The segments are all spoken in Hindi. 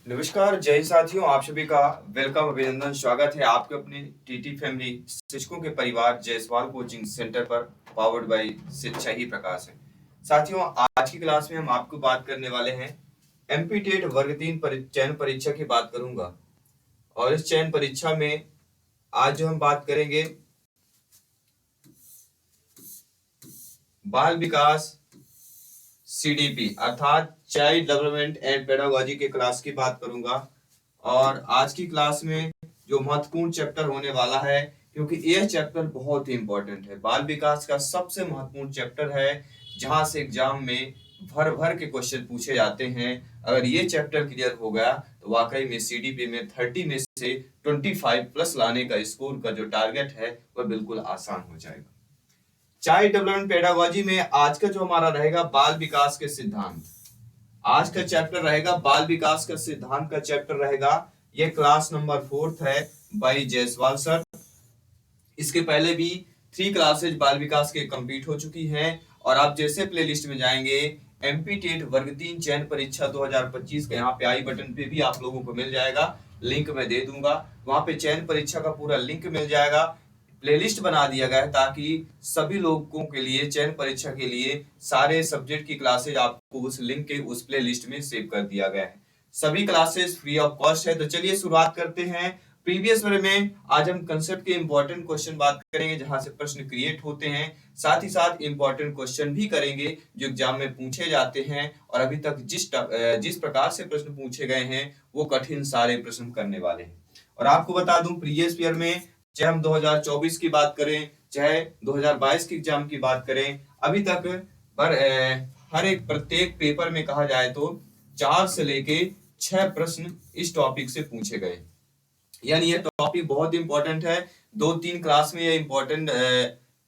नमस्कार जय साथियों, आप सभी का वेलकम, अभिनंदन, स्वागत है आपके अपने टीटी फैमिली शिक्षकों के परिवार जायसवाल कोचिंग सेंटर पर, पावर्ड बाय शिक्षा ही प्रकाश है। साथियों, आज की क्लास में हम आपको बात करने वाले हैं एमपी टेट वर्ग 3 चयन परीक्षा की बात करूंगा। और इस चयन परीक्षा में आज जो हम बात करेंगे बाल विकास सीडीपी अर्थात चाइल्ड डेवलपमेंट एंड पेडागोजी के क्लास की बात करूंगा। और आज की क्लास में जो महत्वपूर्ण चैप्टर होने वाला है, क्योंकि यह चैप्टर बहुत ही इंपॉर्टेंट है, बाल विकास का सबसे महत्वपूर्ण चैप्टर है, जहां से एग्जाम में भर भर के क्वेश्चन पूछे जाते हैं। अगर ये चैप्टर क्लियर हो गया तो वाकई में सीडीपी में 30 में से 25 प्लस लाने का स्कोर का जो टारगेट है वह बिल्कुल आसान हो जाएगा। चाइल्ड डेवलपमेंट पेडागोजी में आज का जो हमारा रहेगा बाल विकास के सिद्धांत। आज का चैप्टर रहेगा बाल विकास का सिद्धांत का चैप्टर रहेगा। यह क्लास नंबर 4 है बाई जायसवाल सर। इसके पहले भी 3 क्लासेज बाल विकास के कंप्लीट हो चुकी हैं। और आप जैसे प्लेलिस्ट में जाएंगे एमपी टेट वर्ग 3 चयन परीक्षा 2025 का यहाँ पे आई बटन पे भी आप लोगों को मिल जाएगा, लिंक मैं दे दूंगा। वहां पे चयन परीक्षा का पूरा लिंक मिल जाएगा। प्लेलिस्ट बना दिया गया है ताकि सभी लोगों के लिए चयन परीक्षा के लिए सारे सब्जेक्ट की क्लासेज आपको उस लिंक के उस प्लेलिस्ट में सेव कर दिया गया है। सभी क्लासेस फ्री ऑफ कॉस्ट है। तो चलिए शुरुआत करते हैं। प्रीवियस ईयर में आज हम कंसेप्ट के इंपॉर्टेंट क्वेश्चन बात करेंगे, जहां से प्रश्न क्रिएट होते हैं, साथ ही साथ इंपॉर्टेंट क्वेश्चन भी करेंगे जो एग्जाम में पूछे जाते हैं। और अभी तक जिस प्रकार से प्रश्न पूछे गए हैं वो कठिन सारे प्रश्न करने वाले हैं। और आपको बता दूं, प्रीवियस ईयर में चाहे हम 2024 की बात करें, चाहे 2022 की एग्जाम की बात करें, अभी तक पर हर एक प्रत्येक पेपर में कहा जाए तो 4 से लेके 6 प्रश्न इस टॉपिक से पूछे गए। यानी ये टॉपिक बहुत इंपॉर्टेंट है। 2-3 क्लास में ये इंपॉर्टेंट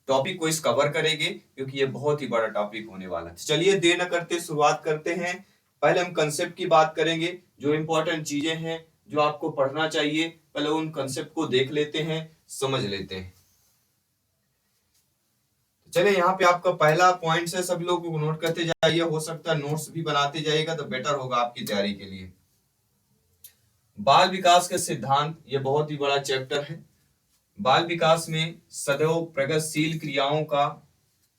टॉपिक को इस कवर करेंगे, क्योंकि ये बहुत ही बड़ा टॉपिक होने वाला है। चलिए देर न करते शुरुआत करते हैं। पहले हम कंसेप्ट की बात करेंगे, जो इंपॉर्टेंट चीजें हैं जो आपको पढ़ना चाहिए, पहले उन कंसेप्ट को देख लेते हैं, समझ लेते हैं। चलिए यहाँ पे आपका पहला पॉइंट है, सभी लोग को नोट करते जाइए, हो सकता है नोट्स भी बनाते जाइएगा तो बेटर होगा आपकी तैयारी के लिए। बाल विकास के सिद्धांत, ये बहुत ही बड़ा चैप्टर है। बाल विकास में सदैव प्रगतिशील क्रियाओं का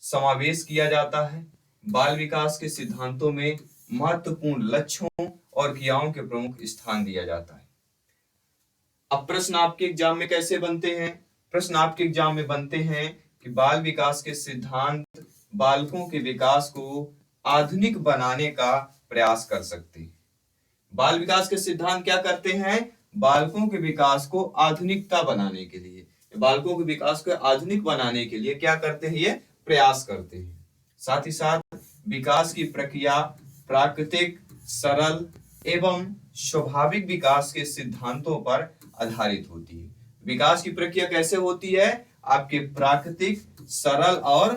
समावेश किया जाता है। बाल विकास के सिद्धांतों में महत्वपूर्ण लक्ष्यों और क्रियाओं के प्रमुख स्थान दिया जाता है। अब प्रश्न आपके एग्जाम में कैसे बनते हैं? प्रश्न आपके एग्जाम में बनते हैं कि बाल विकास के सिद्धांत बालकों के विकास को आधुनिक बनाने का प्रयास कर सकते हैं। बाल विकास के सिद्धांत क्या करते हैं? बालकों के विकास को आधुनिकता बनाने के लिए, बालकों के विकास को आधुनिक बनाने के लिए क्या करते हैं? ये प्रयास करते हैं। साथ ही साथ विकास की प्रक्रिया प्राकृतिक, सरल एवं स्वाभाविक विकास के सिद्धांतों पर आधारित होती है। विकास की प्रक्रिया कैसे होती है? आपके प्राकृतिक, सरल और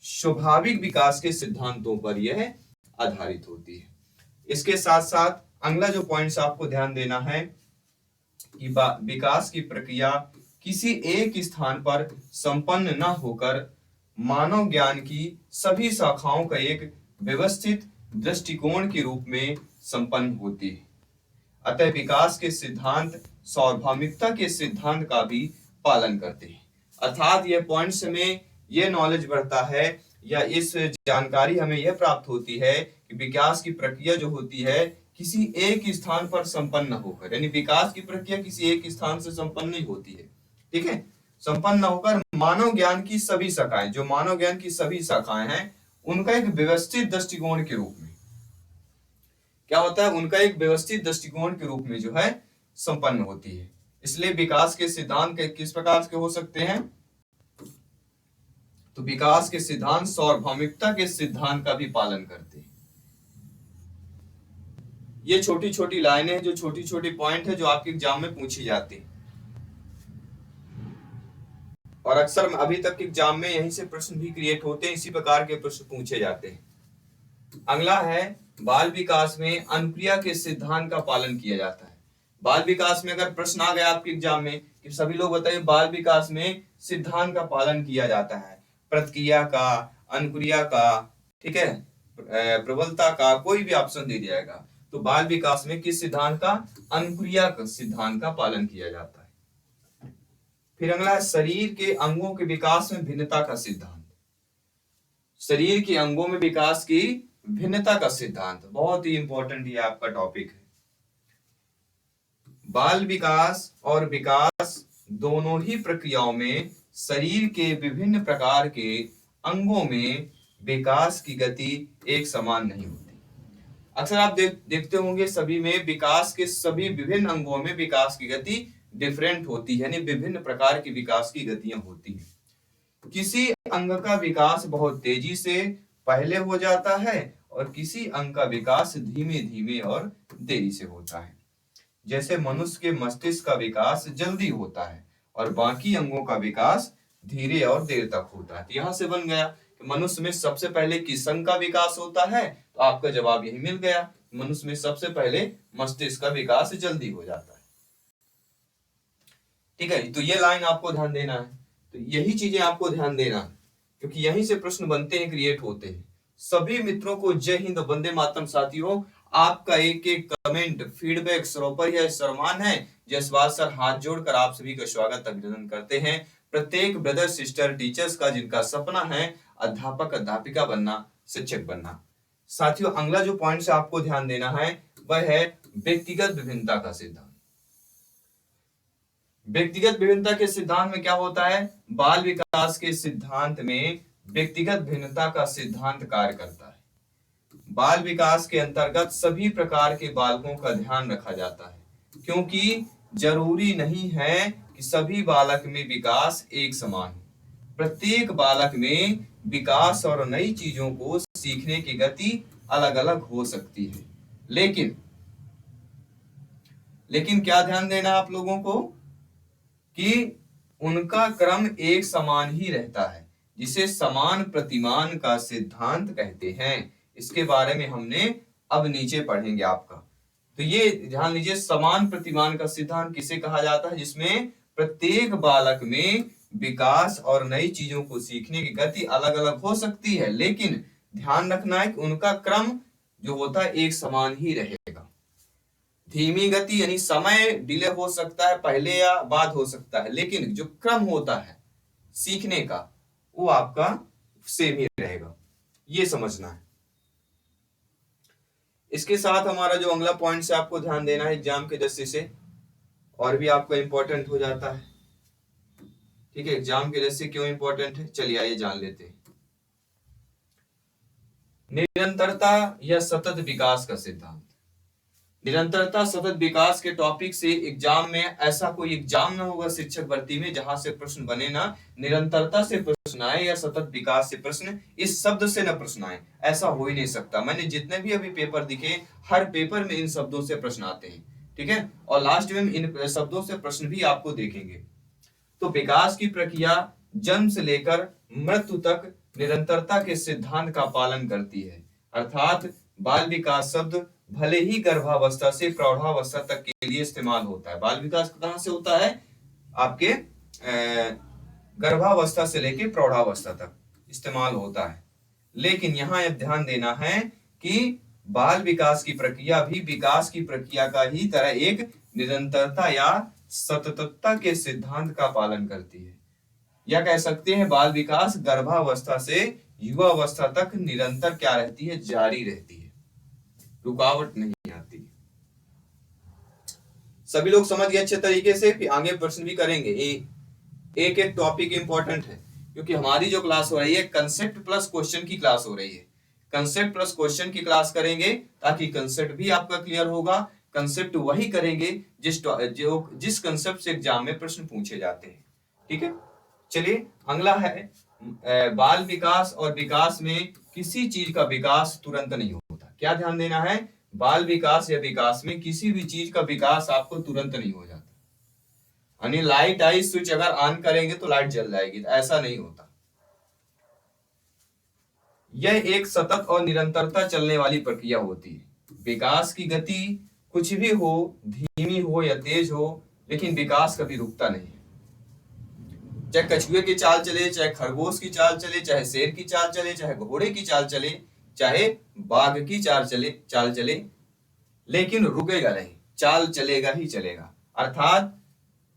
स्वाभाविक विकास के सिद्धांतों पर यह आधारित होती है। इसके साथ साथ अगला जो पॉइंट्स आपको ध्यान देना है कि विकास की प्रक्रिया किसी एक स्थान पर संपन्न न होकर मानव ज्ञान की सभी शाखाओं का एक व्यवस्थित दृष्टिकोण के रूप में संपन्न होती है। अतः विकास के सिद्धांत सार्वभौमिकता के सिद्धांत का भी पालन करते हैं। अर्थात यह पॉइंट्स में यह नॉलेज बढ़ता है या इस जानकारी हमें यह प्राप्त होती है कि विकास की प्रक्रिया जो होती है किसी एक स्थान पर संपन्न होकर, यानी विकास की प्रक्रिया किसी एक स्थान से संपन्न नहीं होती है, ठीक है, संपन्न होकर मानव ज्ञान की सभी शाखाएं, जो मानव ज्ञान की सभी शाखाएं हैं, उनका एक व्यवस्थित दृष्टिकोण के रूप में क्या होता है? उनका एक व्यवस्थित दृष्टिकोण के रूप में जो है संपन्न होती है। इसलिए विकास के सिद्धांत किस प्रकार के हो सकते हैं? तो विकास के सिद्धांत सार्वभौमिकता के सिद्धांत का भी पालन करते हैं। ये छोटी छोटी लाइनें हैं, जो छोटी छोटी पॉइंट है, जो आपके एग्जाम में पूछी जाती है और अक्सर अभी तक के एग्जाम में यहीं से प्रश्न भी क्रिएट होते हैं, इसी प्रकार के प्रश्न पूछे जाते हैं। अगला है बाल विकास में अनुक्रिया के सिद्धांत का पालन किया जाता है। बाल विकास में अगर प्रश्न आ गया आपके एग्जाम में कि सभी लोग बताइए बाल विकास में सिद्धांत का पालन किया जाता है, प्रतिक्रिया का, अनुक्रिया का, ठीक है, प्रबलता का, कोई भी ऑप्शन दे दिया जाएगा। तो बाल विकास में किस सिद्धांत का? अनुक्रिया सिद्धांत का पालन किया जाता है। फिर अगला है शरीर के अंगों के विकास में भिन्नता का सिद्धांत। शरीर के अंगों में विकास की भिन्नता का सिद्धांत बहुत ही इंपॉर्टेंट ये आपका टॉपिक है। बाल विकास और विकास दोनों ही प्रक्रियाओं में शरीर के विभिन्न प्रकार के अंगों में विकास की गति एक समान नहीं होती। अक्सर आप देखते होंगे सभी में विकास के सभी विभिन्न अंगों में विकास की गति डिफरेंट होती है, यानी विभिन्न प्रकार की विकास की गतियां होती हैं। किसी अंग का विकास बहुत तेजी से पहले हो जाता है और किसी अंग का विकास धीमे धीमे और देरी से होता है। जैसे मनुष्य के मस्तिष्क का विकास जल्दी होता है और बाकी अंगों का विकास धीरे और देर तक होता है। तो यहां से बन गया कि मनुष्य में सबसे पहले किस अंग का विकास होता है, तो आपका जवाब यही मिल गया। मनुष्य में सबसे पहले मस्तिष्क का विकास जल्दी हो जाता है। ठीक है, तो ये लाइन आपको ध्यान देना है। तो यही चीजें आपको ध्यान देना है, क्योंकि यहीं से प्रश्न बनते हैं, क्रिएट होते हैं। सभी मित्रों को जय हिंद, वंदे मातरम। साथियों, आपका एक एक कमेंट, फीडबैक सरोपर या सम्मान है। जसवाल सर हाथ जोड़कर आप सभी का स्वागत अभिनंदन करते हैं। प्रत्येक ब्रदर सिस्टर टीचर्स का जिनका सपना है अध्यापक अध्यापिका बनना, शिक्षक बनना। साथियों, अगला जो पॉइंट से आपको ध्यान देना है वह है व्यक्तिगत विभिन्नता का सिद्धांत। व्यक्तिगत विभिन्नता के सिद्धांत में क्या होता है? बाल विकास के सिद्धांत में व्यक्तिगत भिन्नता का सिद्धांत कार्य करता है। बाल विकास के अंतर्गत सभी प्रकार के बालकों का ध्यान रखा जाता है, क्योंकि जरूरी नहीं है कि सभी बालक में विकास एक समान हो। प्रत्येक बालक में विकास और नई चीजों को सीखने की गति अलग अलग हो सकती है, लेकिन क्या ध्यान देना आप लोगों को कि उनका क्रम एक समान ही रहता है, जिसे समान प्रतिमान का सिद्धांत कहते हैं। इसके बारे में हमने अब नीचे पढ़ेंगे आपका। तो ये ध्यान लीजिए, समान प्रतिमान का सिद्धांत किसे कहा जाता है? जिसमें प्रत्येक बालक में विकास और नई चीजों को सीखने की गति अलग अलग हो सकती है, लेकिन ध्यान रखना है कि उनका क्रम जो होता है एक समान ही रहेगा। धीमी गति यानी समय डिले हो सकता है, पहले या बाद हो सकता है, लेकिन जो क्रम होता है सीखने का वो आपका सेम ही रहेगा। ये समझना है। इसके साथ हमारा जो अगला पॉइंट से आपको ध्यान देना है एग्जाम के दृष्टि से, और भी आपका इंपॉर्टेंट हो जाता है। ठीक है, एग्जाम के दृष्टि से क्यों इंपॉर्टेंट है, चलिए आइए जान लेते हैं। निरंतरता या सतत विकास का सिद्धांत। निरंतरता सतत विकास के टॉपिक से एग्जाम में ऐसा कोई एग्जाम ना होगा शिक्षक भर्ती में जहां से प्रश्न बने ना निरंतरता से प्रश्न आए या सतत विकास से प्रश्न इस शब्द से न प्रश्न आए, ऐसा हो ही नहीं सकता। मैंने जितने भी अभी पेपर दिखे, हर पेपर में इन शब्दों से प्रश्न आते हैं। ठीक है, और लास्ट में इन शब्दों से प्रश्न भी आपको देखेंगे। तो विकास की प्रक्रिया जन्म से लेकर मृत्यु तक निरंतरता के सिद्धांत का पालन करती है। अर्थात बाल विकास शब्द भले ही गर्भावस्था से प्रौढ़ावस्था तक के लिए इस्तेमाल होता है। बाल विकास कहां से होता है? आपके गर्भावस्था से लेकर प्रौढ़ावस्था तक इस्तेमाल होता है, लेकिन यहाँ यह ध्यान देना है कि बाल विकास की प्रक्रिया भी विकास की प्रक्रिया का ही तरह एक निरंतरता या सततता के सिद्धांत का पालन करती है। या कह सकते हैं बाल विकास गर्भावस्था से युवावस्था तक निरंतर क्या रहती है? जारी रहती है, रुकावट नहीं आती। सभी लोग समझ गए अच्छे तरीके से? फिर आगे प्रश्न भी करेंगे। एक एक टॉपिक इंपॉर्टेंट है, क्योंकि हमारी जो क्लास हो रही है कंसेप्ट प्लस क्वेश्चन की क्लास हो रही है। कंसेप्ट प्लस क्वेश्चन की क्लास करेंगे ताकि कंसेप्ट भी आपका क्लियर होगा। कंसेप्ट वही करेंगे जिस कंसेप्ट से एग्जाम में प्रश्न पूछे जाते हैं। ठीक है, चलिए अगला है बाल विकास और विकास में किसी चीज का विकास तुरंत नहीं होता। क्या ध्यान देना है? बाल विकास या विकास में किसी भी चीज का विकास आपको तुरंत नहीं हो जाता। यानी लाइट आई, स्विच अगर ऑन करेंगे तो लाइट जल जाएगी, तो ऐसा नहीं होता। यह एक सतत और निरंतरता चलने वाली प्रक्रिया होती है। विकास की गति कुछ भी हो, धीमी हो या तेज हो, लेकिन विकास कभी रुकता नहीं। चाहे कछुए की चाल चले, चाहे खरगोश की चाल चले, चाहे शेर की चाल चले, चाहे घोड़े की चाल चले, चाहे बाघ की चाल चले, लेकिन रुकेगा नहीं, चाल चलेगा ही चलेगा। अर्थात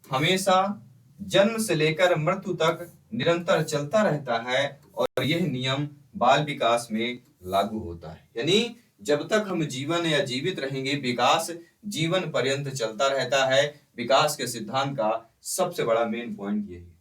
हमेशा जन्म से लेकर मृत्यु तक निरंतर चलता रहता है और यह नियम बाल विकास में लागू होता है। यानी जब तक हम जीवन या जीवित रहेंगे, विकास जीवन पर्यंत चलता रहता है। विकास के सिद्धांत का सबसे बड़ा मेन पॉइंट यही है।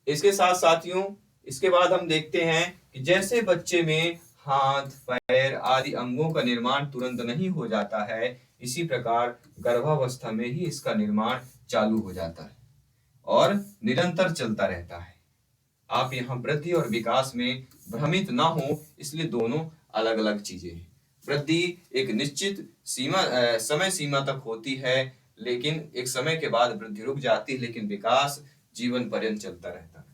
इसके साथ साथियों, इसके बाद हम देखते हैं कि जैसे बच्चे में हाथ, पैर आदि अंगों का निर्माण तुरंत नहीं हो जाता है, इसी प्रकार गर्भावस्था में ही इसका निर्माण चालू हो जाता है और निरंतर चलता रहता है। आप यहाँ वृद्धि और विकास में भ्रमित ना हो, इसलिए दोनों अलग अलग चीजें हैं। वृद्धि एक निश्चित समय सीमा तक होती है, लेकिन एक समय के बाद वृद्धि रुक जाती है, लेकिन विकास जीवन पर्यंत चलता रहता है।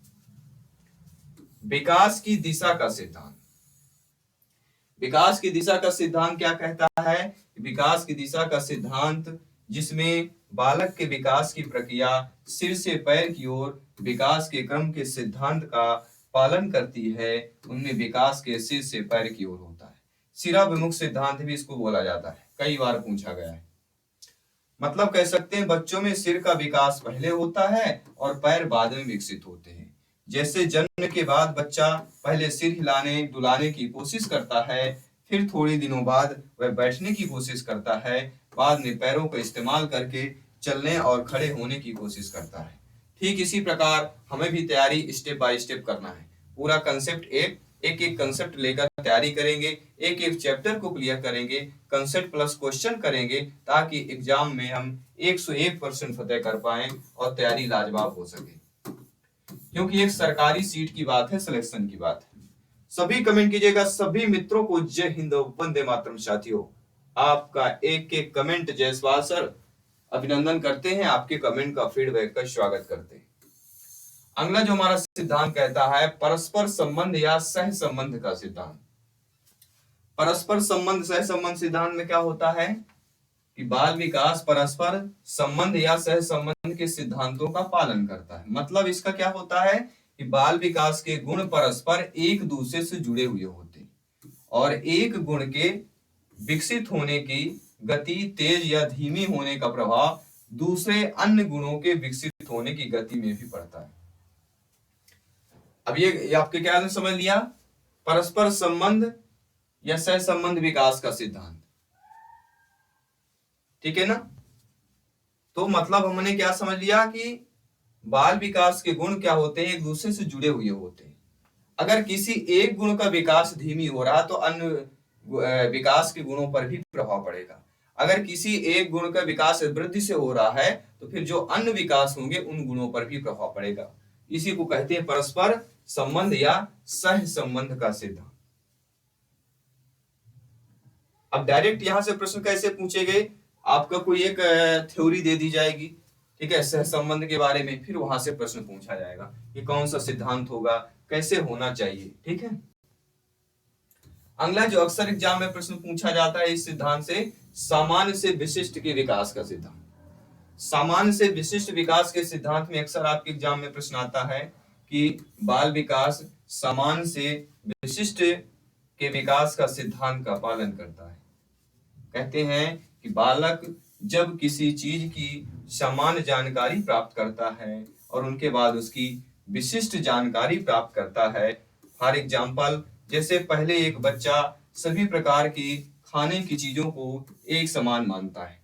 विकास की दिशा का सिद्धांत। विकास की दिशा का सिद्धांत क्या कहता है? विकास की दिशा का सिद्धांत जिसमें बालक के विकास की प्रक्रिया सिर से पैर की ओर विकास के क्रम के सिद्धांत का पालन करती है, उनमें विकास के सिर से पैर की ओर होता है। सिराभिमुख सिद्धांत भी इसको बोला जाता है, कई बार पूछा गया है। मतलब कह सकते हैं बच्चों में सिर का विकास पहले होता है और पैर बाद में विकसित होते हैं। जैसे जन्म के बाद बच्चा पहले सिर हिलाने डुलाने की कोशिश करता है, फिर थोड़े दिनों बाद वह बैठने की कोशिश करता है, बाद में पैरों का इस्तेमाल करके चलने और खड़े होने की कोशिश करता है। ठीक इसी प्रकार हमें भी तैयारी स्टेप बाय स्टेप करना है। पूरा कंसेप्ट एक एक कंसेप्ट लेकर तैयारी करेंगे, एक एक चैप्टर को क्लियर करेंगे, कंसेप्ट प्लस क्वेश्चन करेंगे, ताकि एग्जाम में हम 101% फतेह कर पाए और तैयारी लाजवाब हो सके। क्योंकि एक सरकारी सीट की बात है, सिलेक्शन की बात है। सभी कमेंट कीजिएगा। सभी मित्रों को जय हिंद, वंदे मातरम। साथियों, आपका एक एक कमेंट जयसवाल सर अभिनंदन करते हैं, आपके कमेंट का फीडबैक का स्वागत करते हैं। अगला जो हमारा सिद्धांत कहता है परस्पर संबंध या सह संबंध का सिद्धांत। परस्पर संबंध सह संबंध सिद्धांत में क्या होता है कि बाल विकास परस्पर संबंध या सह संबंध के सिद्धांतों का पालन करता है। मतलब इसका क्या होता है कि बाल विकास के गुण परस्पर एक दूसरे से जुड़े हुए होते हैं और एक गुण के विकसित होने की गति तेज या धीमी होने का प्रभाव दूसरे अन्य गुणों के विकसित होने की गति में भी पड़ता है। अब ये आपके क्या ने समझ लिया? परस्पर संबंध या सह संबंध विकास का सिद्धांत, ठीक है ना? तो मतलब हमने क्या समझ लिया कि बाल विकास के गुण क्या होते हैं, एक दूसरे से जुड़े हुए होते हैं। अगर किसी एक गुण का विकास धीमी हो रहा तो अन्य विकास के गुणों पर भी प्रभाव पड़ेगा। अगर किसी एक गुण का विकास वृद्धि से हो रहा है तो फिर जो अन्य विकास होंगे उन गुणों पर भी प्रभाव पड़ेगा। इसी को कहते हैं परस्पर संबंध या सह संबंध का सिद्धांत। अब डायरेक्ट यहां से प्रश्न कैसे पूछे गए? आपका कोई एक थ्योरी दे दी जाएगी, ठीक है, सह संबंध के बारे में, फिर वहां से प्रश्न पूछा जाएगा कि कौन सा सिद्धांत होगा, कैसे होना चाहिए, ठीक है। अगला जो अक्सर एग्जाम में प्रश्न पूछा जाता है इस सिद्धांत से, सामान्य से विशिष्ट के विकास का सिद्धांत। सामान्य से विशिष्ट विकास के सिद्धांत में अक्सर आपके एग्जाम में प्रश्न आता है कि बाल विकास सामान्य से विशिष्ट के विकास का सिद्धांत का पालन करता है। कहते हैं कि बालक जब किसी चीज की सामान्य जानकारी प्राप्त करता है और उनके बाद उसकी विशिष्ट जानकारी प्राप्त करता है। फॉर एग्जाम्पल, जैसे पहले एक बच्चा सभी प्रकार की खाने की चीजों को एक समान मानता है,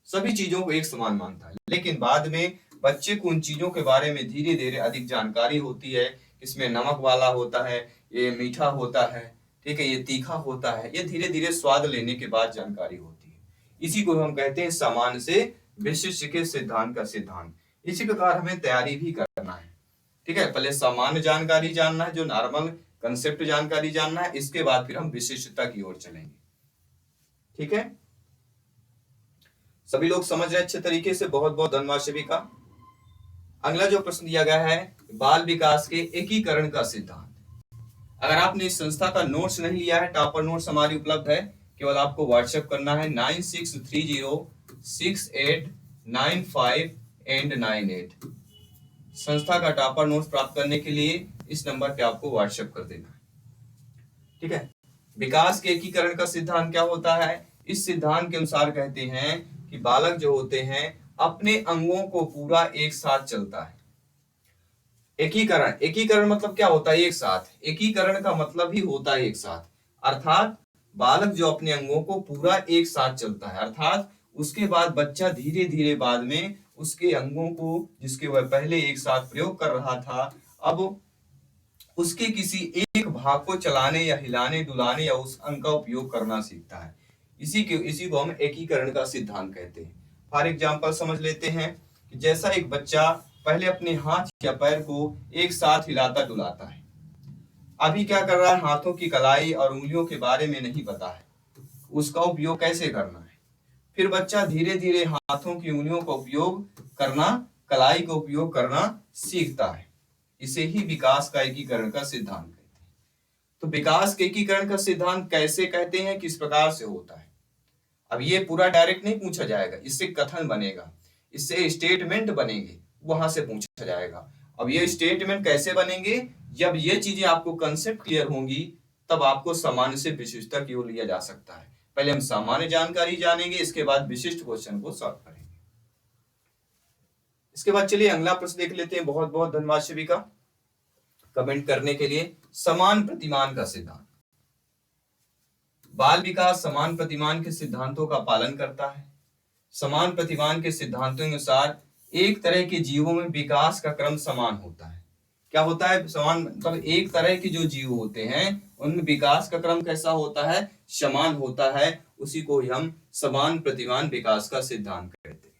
सभी चीजों को एक समान मानता है, लेकिन बाद में बच्चे को उन चीजों के बारे में धीरे धीरे अधिक जानकारी होती है। इसमें नमक वाला होता है, ये मीठा होता है, ठीक है, ये तीखा होता है, ये धीरे धीरे स्वाद लेने के बाद जानकारी होती है। इसी को हम कहते हैं सामान्य से विशिष्ट के सिद्धांत का सिद्धांत। इसी प्रकार हमें तैयारी भी करना है, ठीक है। पहले सामान्य जानकारी जानना है, जो नॉर्मल कंसेप्ट जानकारी जानना है, इसके बाद फिर हम विशिष्टता की ओर चलेंगे, ठीक है। सभी लोग समझ रहे अच्छे तरीके से? बहुत बहुत धन्यवाद सभी का। अगला जो प्रश्न दिया गया है, बाल विकास के एकीकरण का सिद्धांत। अगर आपने इस संस्था का नोट्स नहीं लिया है, टॉपर नोट्स हमारी उपलब्ध है, केवल आपको व्हाट्सएप करना है 9630689598। संस्था का टॉपर नोट्स प्राप्त करने के लिए इस नंबर पे आपको व्हाट्सएप कर देना है, ठीक है। विकास के एकीकरण का सिद्धांत क्या होता है? इस सिद्धांत के अनुसार कहते हैं कि बालक जो होते हैं अपने अंगों को पूरा एक साथ चलता है। एकीकरण, एकीकरण मतलब क्या होता है? एक साथ। एकीकरण का मतलब ही होता है एक साथ, अर्थात बालक जो अपने अंगों को पूरा एक साथ चलता है, अर्थात उसके बाद बच्चा धीरे धीरे बाद में उसके अंगों को जिसके वह पहले एक साथ प्रयोग कर रहा था, अब उसके किसी एक भाग को चलाने या हिलाने डुलाने या उस अंग का उपयोग करना सीखता है। इसी को हम एकीकरण का सिद्धांत कहते हैं। फॉर एग्जाम्पल समझ लेते हैं कि जैसा एक बच्चा पहले अपने हाथ या पैर को एक साथ हिलाता डुलाता है, अभी क्या कर रहा है, हाथों की कलाई और उंगलियों के बारे में नहीं पता है, उसका उपयोग कैसे करना है। फिर बच्चा धीरे धीरे हाथों की उंगलियों का उपयोग करना, कलाई का उपयोग करना सीखता है। इसे ही विकास का एकीकरण का सिद्धांत कहते हैं। तो विकास के एकीकरण का सिद्धांत कैसे कहते हैं, किस प्रकार से होता है? अब ये पूरा डायरेक्ट नहीं पूछा जाएगा, इससे कथन बनेगा, इससे स्टेटमेंट बनेंगे, वहां से पूछा जाएगा। अब ये स्टेटमेंट कैसे बनेंगे? जब ये चीजें आपको कंसेप्ट क्लियर होंगी तब आपको सामान्य से विशिष्टता की ओर लिया जा सकता है। पहले हम सामान्य जानकारी जानेंगे, इसके बाद विशिष्ट क्वेश्चन को सॉल्व करेंगे। इसके बाद चलिए अगला प्रश्न देख लेते हैं। बहुत बहुत धन्यवाद सभी का कमेंट करने के लिए। समान प्रतिमान का सिद्धांत। बाल विकास समान प्रतिमान के सिद्धांतों का पालन करता है। समान प्रतिमान के सिद्धांतों के अनुसार एक तरह के जीवों में विकास का क्रम समान होता है। क्या होता है समान? मतलब एक तरह के जो जीव होते हैं उनमें विकास का क्रम कैसा होता है? समान होता है। उसी को हम समान प्रतिमान विकास का सिद्धांत कहते हैं।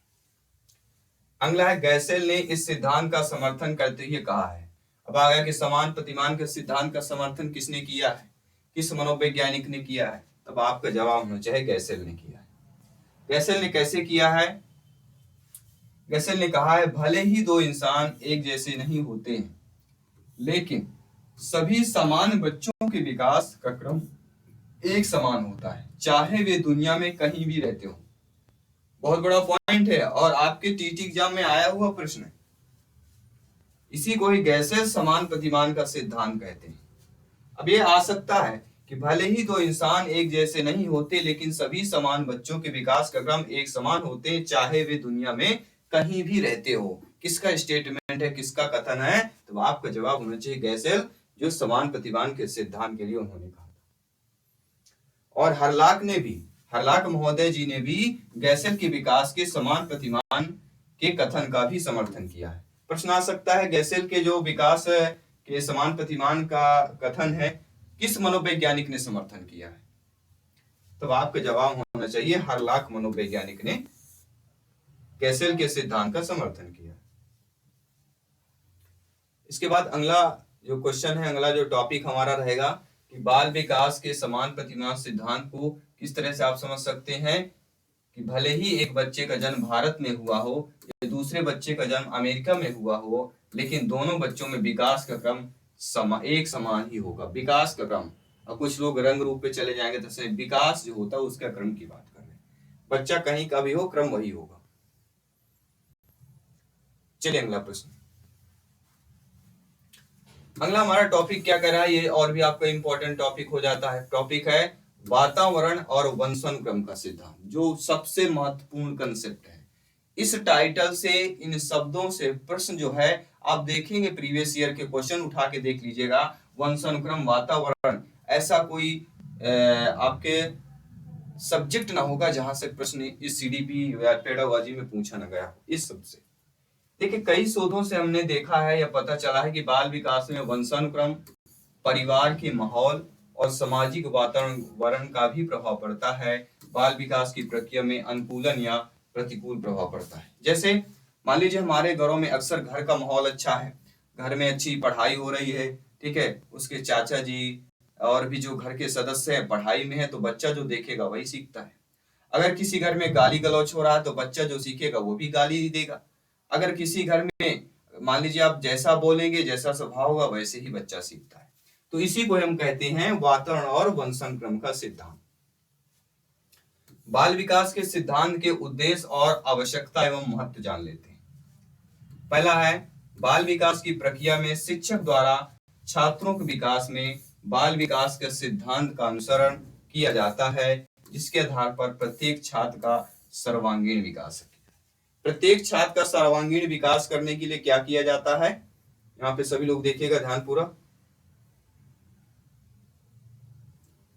अगला है, गैसेल ने इस सिद्धांत का समर्थन करते हुए कहा है। अब आ गया कि समान प्रतिमान के सिद्धांत का समर्थन किसने किया है, किस मनोवैज्ञानिक ने किया है? तब आपका जवाब होना चाहिए गैसेल ने किया है। गैसेल ने कैसे किया है? गैसेल ने कहा है, भले ही दो इंसान एक जैसे नहीं होते हैं, लेकिन सभी समान बच्चों के विकास का क्रम एक समान होता है, चाहे वे दुनिया में कहीं भी रहते हो। बहुत बड़ा पॉइंट है और आपके टीटी एग्जाम में आया हुआ प्रश्न है। इसी को ही गैसेल समान प्रतिमान का सिद्धांत कहते हैं। अब ये आ सकता है कि भले ही दो इंसान एक जैसे नहीं होते, लेकिन सभी समान बच्चों के विकास का क्रम एक समान होते हैं, चाहे वे दुनिया में कहीं भी रहते हो। किसका स्टेटमेंट है, किसका कथन है? तो आपका जवाब होना चाहिए गैसेल, जो समान प्रतिमान के सिद्धांत के लिए उन्होंने कहा था। और हरलाक महोदय जी ने भी गैसेल के विकास के समान प्रतिमान के कथन का भी समर्थन किया है। प्रश्न आ सकता है, गैसेल के जो विकास के समान प्रतिमान का कथन है किस मनोवैज्ञानिक ने समर्थन किया है? तो आपका जवाब होना चाहिए हरलाक मनोवैज्ञानिक ने गैसेल के सिद्धांत का समर्थन किया। इसके बाद अगला जो क्वेश्चन है, अगला जो टॉपिक हमारा रहेगा कि बाल विकास के समान प्रतिमान सिद्धांत को किस तरह से आप समझ सकते हैं कि भले ही एक बच्चे का जन्म भारत में हुआ हो या दूसरे बच्चे का जन्म अमेरिका में हुआ हो, लेकिन दोनों बच्चों में विकास का क्रम एक समान ही होगा। विकास का क्रम, और कुछ लोग रंग रूप पे चले जाएंगे तो विकास जो होता है उसका क्रम की बात कर रहे हैं। बच्चा कहीं का भी हो, क्रम वही होगा। चलिए अगला प्रश्न। अगला हमारा टॉपिक क्या कर रहा है, ये और भी आपका इंपॉर्टेंट टॉपिक हो जाता है। टॉपिक है वातावरण और वंशानुक्रम का सिद्धांत, जो सबसे महत्वपूर्ण कंसेप्ट है। इस टाइटल से, इन शब्दों से प्रश्न जो है आप देखेंगे, प्रीवियस ईयर के क्वेश्चन उठा के देख लीजिएगा। वंशानुक्रम, वातावरण, ऐसा कोई आपके सब्जेक्ट ना होगा जहां से प्रश्न इस सीडीपी या पेडागोजी में पूछा न गया इस शब्द से। देखिए, कई शोधों से हमने देखा है या पता चला है कि बाल विकास में वंशानुक्रम, परिवार के माहौल और सामाजिक वातावरण का भी प्रभाव पड़ता है। बाल विकास की प्रक्रिया में अनुकूलन या प्रतिकूल प्रभाव पड़ता है। जैसे मान लीजिए हमारे घरों में अक्सर घर का माहौल अच्छा है, घर में अच्छी पढ़ाई हो रही है, ठीक है, उसके चाचा जी और भी जो घर के सदस्य हैं पढ़ाई में है, तो बच्चा जो देखेगा वही सीखता है। अगर किसी घर में गाली गलौज हो रहा है तो बच्चा जो सीखेगा वो भी गाली ही देगा। अगर किसी घर में मान लीजिए आप जैसा बोलेंगे, जैसा स्वभाव होगा, वैसे ही बच्चा सीखता है। तो इसी को हम कहते हैं वातावरण और वंशानुक्रम का सिद्धांत। बाल विकास के सिद्धांत के उद्देश्य और आवश्यकता एवं महत्व जान लेते हैं। पहला है, बाल विकास की प्रक्रिया में शिक्षक द्वारा छात्रों के विकास में बाल विकास के सिद्धांत का अनुसरण किया जाता है जिसके आधार पर प्रत्येक छात्र का सर्वांगीण विकास है। प्रत्येक छात्र का सर्वांगीण विकास करने के लिए क्या किया जाता है, यहाँ पे सभी लोग देखिएगा ध्यानपूर्वक,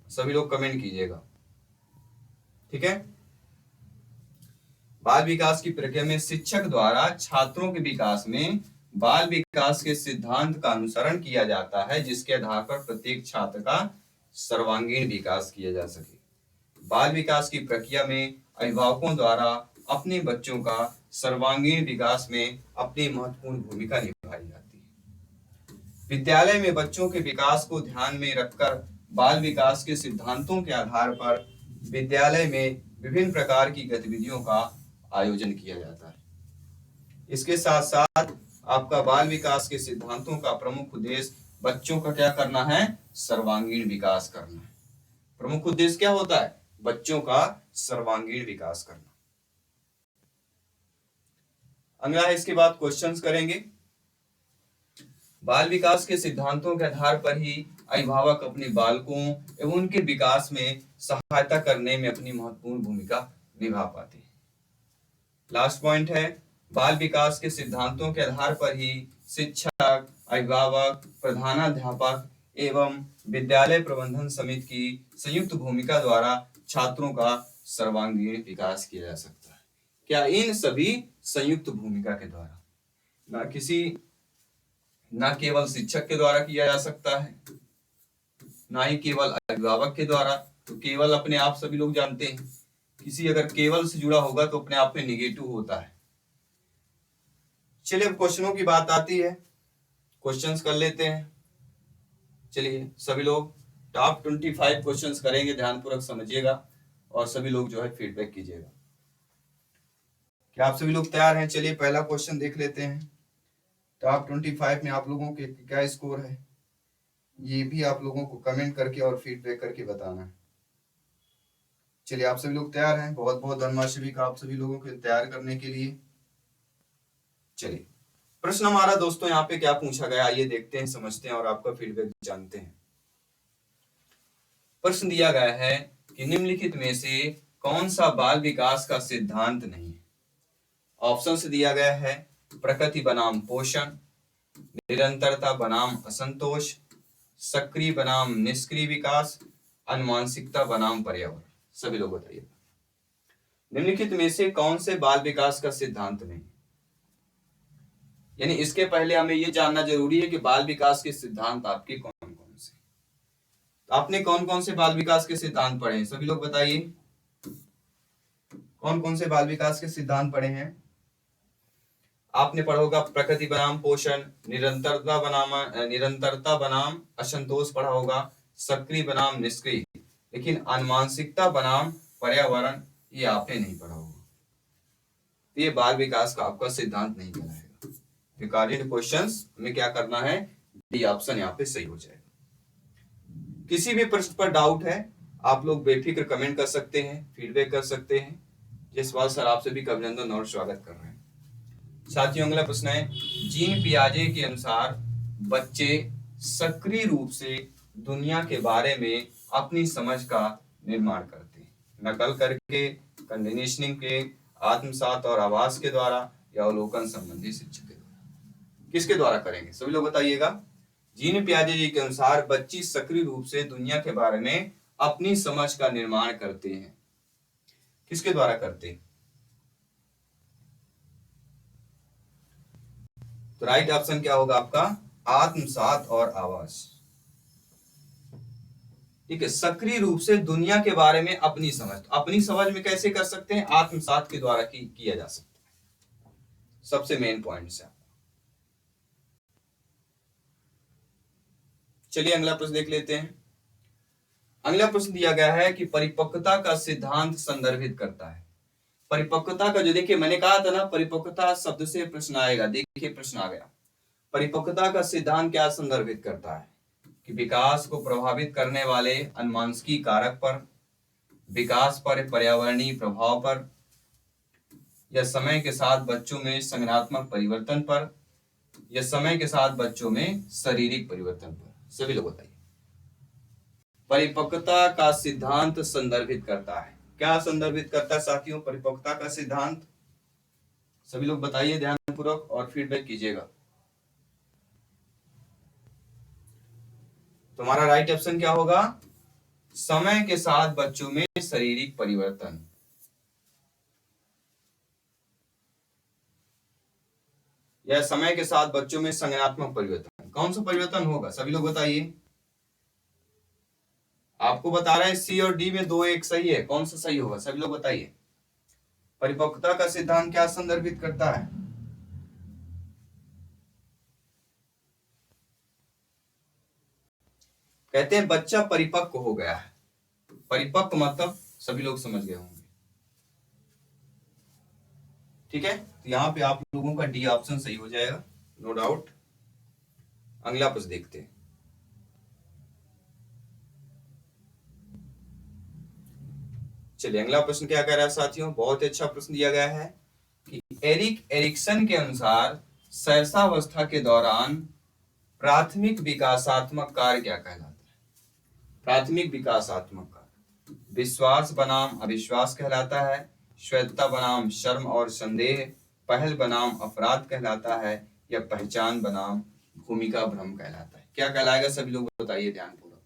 सभी लोग कमेंट कीजिएगा, ठीक है। बाल विकास की प्रक्रिया में शिक्षक द्वारा छात्रों के विकास में बाल विकास के सिद्धांत का अनुसरण किया जाता है जिसके आधार पर प्रत्येक छात्र का सर्वांगीण विकास किया जा सके। बाल विकास की प्रक्रिया में अभिभावकों द्वारा अपने बच्चों का सर्वांगीण विकास में अपनी महत्वपूर्ण भूमिका निभाई जाती है। विद्यालय में बच्चों के विकास को ध्यान में रखकर बाल विकास के सिद्धांतों के आधार पर विद्यालय में विभिन्न प्रकार की गतिविधियों का आयोजन किया जाता है। इसके साथ साथ आपका बाल विकास के सिद्धांतों का प्रमुख उद्देश्य बच्चों का क्या करना है, सर्वांगीण विकास करना है। प्रमुख उद्देश्य क्या होता है, बच्चों का सर्वांगीण विकास करना। अगला है, इसके बाद क्वेश्चंस करेंगे। बाल विकास के सिद्धांतों के आधार पर ही अभिभावक अपने बालकों एवं उनके विकास में सहायता करने में अपनी महत्वपूर्ण भूमिका निभा पाते हैं। लास्ट पॉइंट है, बाल विकास के सिद्धांतों के आधार पर ही शिक्षक, अभिभावक, प्रधानाध्यापक एवं विद्यालय प्रबंधन समिति की संयुक्त भूमिका द्वारा छात्रों का सर्वांगीण विकास किया जा सकता है। क्या इन सभी संयुक्त भूमिका के द्वारा, ना केवल शिक्षक के द्वारा किया जा सकता है, ना ही केवल अभिभावक के द्वारा, तो केवल अपने आप सभी लोग जानते हैं, किसी अगर केवल से जुड़ा होगा तो अपने आप में निगेटिव होता है। चलिए अब क्वेश्चनों की बात आती है, क्वेश्चंस कर लेते हैं। चलिए सभी लोग टॉप 25 क्वेश्चंस करेंगे, ध्यानपूर्वक समझिएगा और सभी लोग जो है फीडबैक कीजिएगा। क्या आप सभी लोग तैयार हैं? चलिए पहला क्वेश्चन देख लेते हैं। टॉप 25 में आप लोगों के क्या स्कोर है, ये भी आप लोगों को कमेंट करके और फीडबैक करके बताना है। चलिए आप सभी लोग तैयार हैं? बहुत बहुत धन्यवाद सभी का, आप सभी लोगों के तैयार करने के लिए। चलिए प्रश्न हमारा दोस्तों यहाँ पे क्या पूछा गया, आइए देखते हैं, समझते हैं और आपका फीडबैक जानते हैं। प्रश्न दिया गया है कि निम्नलिखित में से कौन सा बाल विकास का सिद्धांत नहीं है। ऑप्शन से दिया गया है प्रकृति बनाम पोषण, निरंतरता बनाम असंतोष, सक्रिय बनाम निष्क्रिय विकास, अनुमानसिकता बनाम पर्यावरण। सभी लोग बताइए निम्नलिखित में से कौन से बाल विकास का सिद्धांत नहीं। यानी इसके पहले हमें यह जानना जरूरी है कि बाल विकास के सिद्धांत आपके कौन कौन से, तो आपने कौन कौन से बाल विकास के सिद्धांत पढ़े हैं, सभी लोग बताइए कौन कौन से बाल विकास के सिद्धांत पढ़े हैं। आपने पढ़ा होगा प्रकृति बनाम पोषण, निरंतरता बनाम असंतोष पढ़ा होगा, सक्रिय बनाम निष्क्रिय, लेकिन अनुमानसिकता बनाम पर्यावरण ये आपने नहीं पढ़ा होगा। तो ये बाल विकास का आपका सिद्धांत नहीं कहलाएगा। रिकॉर्डेड क्वेश्चंस में क्या करना है, डी ऑप्शन यहाँ पे सही हो जाएगा। किसी भी प्रश्न पर डाउट है आप लोग बेफिक्र कमेंट कर सकते हैं, फीडबैक कर सकते हैं। जयसवाल सर आप सभी का अभिनंदन और स्वागत कर रहे हैं। साथियों अगला प्रश्न है, जीन पियाजे के अनुसार बच्चे सक्रिय रूप से दुनिया के बारे में अपनी समझ का निर्माण करते हैं, नकल करके, कंडीशनिंग के, आत्मसात और आवाज के द्वारा या अवलोकन संबंधी शिक्षा के द्वारा। किसके द्वारा करेंगे सभी लोग बताइएगा। जीन पियाजे जी के अनुसार बच्चे सक्रिय रूप से दुनिया के बारे में अपनी समझ का निर्माण करते हैं, किसके द्वारा करते हैं? तो राइट ऑप्शन क्या होगा आपका, आत्मसात और आवाज। ठीक है, सक्रिय रूप से दुनिया के बारे में अपनी समझ, तो अपनी समझ में कैसे कर सकते हैं, आत्मसात के द्वारा किया जा सकता है। सबसे मेन पॉइंट है। चलिए अगला प्रश्न देख लेते हैं। अगला प्रश्न दिया गया है कि परिपक्वता का सिद्धांत संदर्भित करता है। परिपक्वता का जो, देखिए मैंने कहा था ना परिपक्वता शब्द से प्रश्न आएगा, देखिए प्रश्न आ गया। परिपक्वता का सिद्धांत क्या संदर्भित करता है कि विकास को प्रभावित करने वाले अनुमानसिक कारक पर, विकास पर पर्यावरणीय प्रभाव पर, या समय के साथ बच्चों में संज्ञानात्मक परिवर्तन पर, या समय के साथ बच्चों में शारीरिक परिवर्तन पर। सभी लोग बताइए। परिपक्वता का सिद्धांत संदर्भित करता है। क्या संदर्भित करता है साथियों? परिपक्वता का सिद्धांत। सभी लोग बताइए ध्यानपूर्वक और फीडबैक कीजिएगा। तुम्हारा राइट ऑप्शन क्या होगा? समय के साथ बच्चों में शारीरिक परिवर्तन। या समय के साथ बच्चों में संज्ञानात्मक परिवर्तन। कौन सा परिवर्तन होगा? सभी लोग बताइए। आपको बता रहे हैं सी और डी में दो एक सही है, कौन सा सही होगा? सभी लोग बताइए। परिपक्वता का सिद्धांत क्या संदर्भित करता है? कहते हैं बच्चा परिपक्व हो गया है। परिपक्व मतलब सभी लोग समझ गए होंगे। ठीक है, तो यहाँ पे आप लोगों का डी ऑप्शन सही हो जाएगा, नो डाउट। अगला प्रश्न देखते हैं। चलिए अगला प्रश्न क्या कह रहा है साथियों? बहुत ही अच्छा प्रश्न दिया गया है कि एरिक एरिक्सन के अनुसार शैशवावस्था के दौरान प्राथमिक विकासात्मक कार्य क्या कहलाता है? प्राथमिक विकासात्मक कार्य विश्वास बनाम अविश्वास कहलाता है, श्वेतता बनाम शर्म और संदेह, पहल बनाम अपराध कहलाता है, या पहचान बनाम भूमिका भ्रम कहलाता है। क्या कहलाएगा? सभी लोग बताइए ध्यानपूर्वक।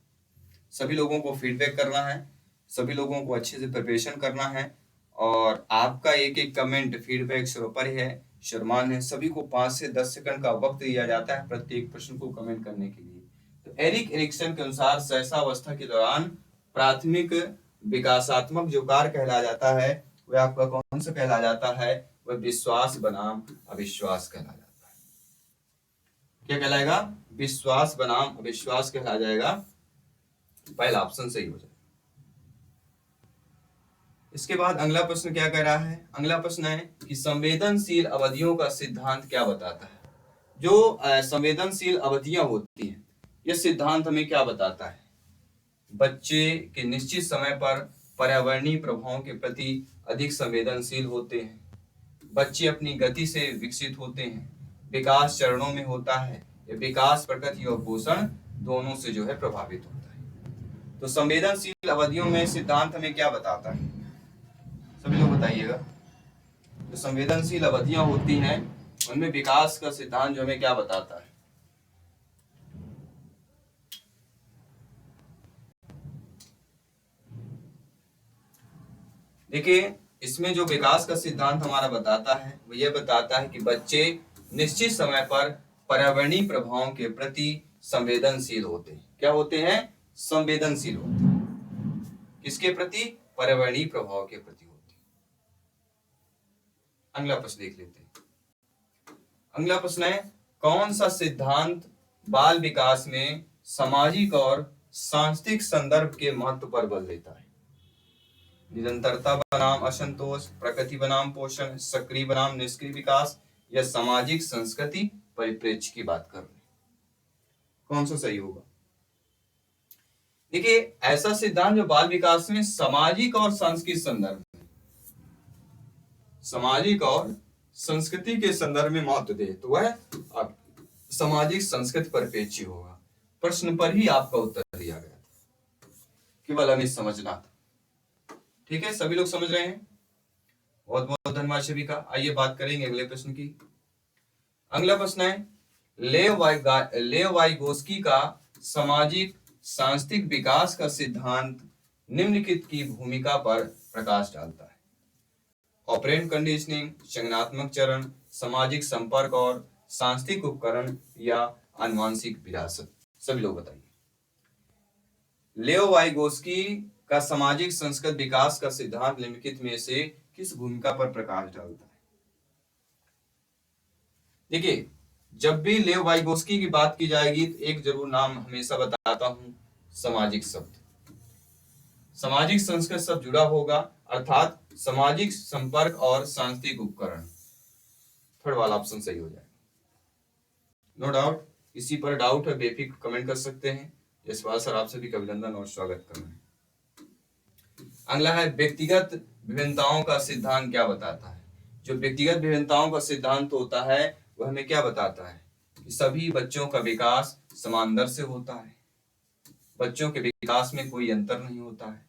सभी लोगों को फीडबैक करना है, सभी लोगों को अच्छे से प्रिपरेशन करना है, और आपका एक एक कमेंट फीडबैक सर्वोपरि है, शर्मान है। सभी को 5 से 10 सेकंड का वक्त दिया जाता है प्रत्येक प्रश्न को कमेंट करने के लिए। तो एरिक एरिक्सन के अनुसार शैशवावस्था के दौरान प्राथमिक विकासात्मक जो कार्य कहला जाता है वह आपका कौन सा कहला जाता है? वह विश्वास बनाम अविश्वास कहला जाता है। क्या कहलाएगा? विश्वास बनाम अविश्वास कहला जाएगा। पहला ऑप्शन सही हो जाएगा। इसके बाद अगला प्रश्न क्या कह रहा है? अगला प्रश्न है कि संवेदनशील अवधियों का सिद्धांत क्या बताता है? जो संवेदनशील अवधियां होती हैं, यह सिद्धांत हमें क्या बताता है? बच्चे के निश्चित समय पर पर्यावरणीय प्रभावों के प्रति अधिक संवेदनशील होते हैं, बच्चे अपनी गति से विकसित होते हैं, विकास चरणों में होता है, या विकास प्रकृति और पोषण दोनों से जो है प्रभावित होता है। तो संवेदनशील अवधियों में सिद्धांत हमें क्या बताता है? सभी लोग बताइएगा। जो संवेदनशील अवधियां होती हैं उनमें विकास का सिद्धांत जो हमें क्या बताता है? देखिए, इसमें जो विकास का सिद्धांत हमारा बताता है वो ये बताता है कि बच्चे निश्चित समय पर पर्यावरणीय प्रभावों के प्रति संवेदनशील होते हैं। क्या होते हैं? संवेदनशील होते हैं। किसके प्रति? पर्यावरणीय प्रभाव के प्रति होते हैं। अगला प्रश्न देख लेते हैं। अगला प्रश्न है, कौन सा सिद्धांत बाल विकास में सामाजिक और सांस्कृतिक संदर्भ के महत्व पर बल देता है? निरंतरता बनाम असंतोष, प्रकृति बनाम पोषण, सक्रिय बनाम निष्क्रिय विकास, या सामाजिक संस्कृति परिप्रेक्ष्य की बात कर रहे हैं। कौन सा सही होगा? देखिए, ऐसा सिद्धांत जो बाल विकास में सामाजिक और सांस्कृतिक संदर्भ में, सामाजिक और संस्कृति के संदर्भ में महत्व दे, तो वह सामाजिक संस्कृति परिप्रेक्ष्य होगा। प्रश्न पर ही आपका उत्तर दिया गया था, केवल हमें समझना था। ठीक है, सभी लोग समझ रहे हैं? बहुत बहुत धन्यवाद सभी का। आइए बात करेंगे अगले प्रश्न की। अगला प्रश्न है, लेव वाइगोस्की का सामाजिक सांस्कृतिक विकास का सिद्धांत निम्नलिखित की भूमिका पर प्रकाश डालता है? ऑपरेंट कंडीशनिंग, संज्ञानात्मक चरण, सामाजिक संपर्क और सांस्कृतिक उपकरण, या आनुवंशिक विरासत। सभी लोग बताइए। लेव वाइगोस्की का सामाजिक संस्कृत विकास का सिद्धांत निम्नलिखित में से किस भूमिका पर प्रकाश डालता है? देखिए, जब भी लेव वाइगोस्की की बात की जाएगी तो एक जरूर नाम हमेशा बताता हूं, सामाजिक शब्द। सामाजिक संस्कृत शब्द जुड़ा होगा, अर्थात सामाजिक संपर्क और सांस्कृतिक उपकरण। थर्ड वाला ऑप्शन सही हो जाएगा, नो डाउट। इसी पर डाउट है बेफिक्र कमेंट कर सकते हैं। यशपाल सर, आप सभी का अभिनंदन और स्वागत कर रहे हैं। अगला है, व्यक्तिगत विभिन्नताओं का सिद्धांत क्या बताता है? जो व्यक्तिगत विभिन्नताओं का सिद्धांत होता है वह हमें क्या बताता है? कि सभी बच्चों का विकास समान दर से होता है, बच्चों के विकास में कोई अंतर नहीं होता है।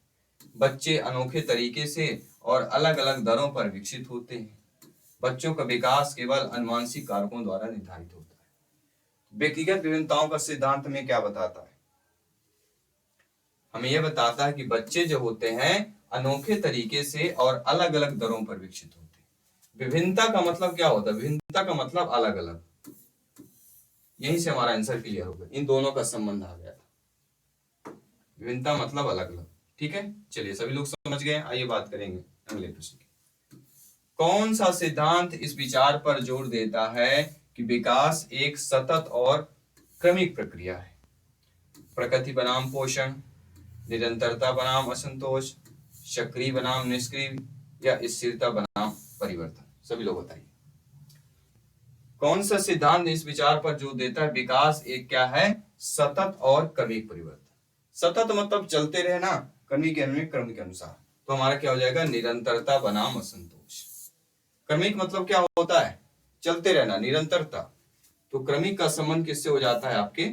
बच्चे अनोखे तरीके से और अलग अलग दरों पर विकसित होते हैं। बच्चों का विकास केवल अनुवांशिक कारकों द्वारा निर्धारित होता है। व्यक्तिगत विभिन्नताओं का सिद्धांत हमें क्या बताता है? हमें यह बताता है कि बच्चे जो होते हैं अनोखे तरीके से और अलग अलग दरों पर विकसित होते हैं। विभिन्नता का मतलब क्या होता है? विभिन्नता का मतलब अलग अलग। यहीं से हमारा आंसर क्लियर हो गया, इन दोनों का संबंध आ गया था। विभिन्नता मतलब अलग अलग। ठीक है, चलिए सभी लोग समझ गए। आइए बात करेंगे अगले प्रश्न की। कौन सा सिद्धांत इस विचार पर जोर देता है कि विकास एक सतत और क्रमिक प्रक्रिया है? प्रकृति बनाम पोषण, निरंतरता बनाम असंतोष, सक्रिय बनाम निष्क्रिय, या स्थिरता बनाम परिवर्तन? सभी लोग बताइए कौन सा सिद्धांत इस विचार पर जोर देता है विकास एक क्या है? सतत और क्रमिक परिवर्तन। सतत मतलब चलते रहना, क्रमिक क्रम के अनुसार, तो हमारा क्या हो जाएगा? निरंतरता बनाम असंतोष। क्रमिक मतलब क्या होता है? चलते रहना, निरंतरता। तो क्रमिक का संबंध किससे हो जाता है? आपके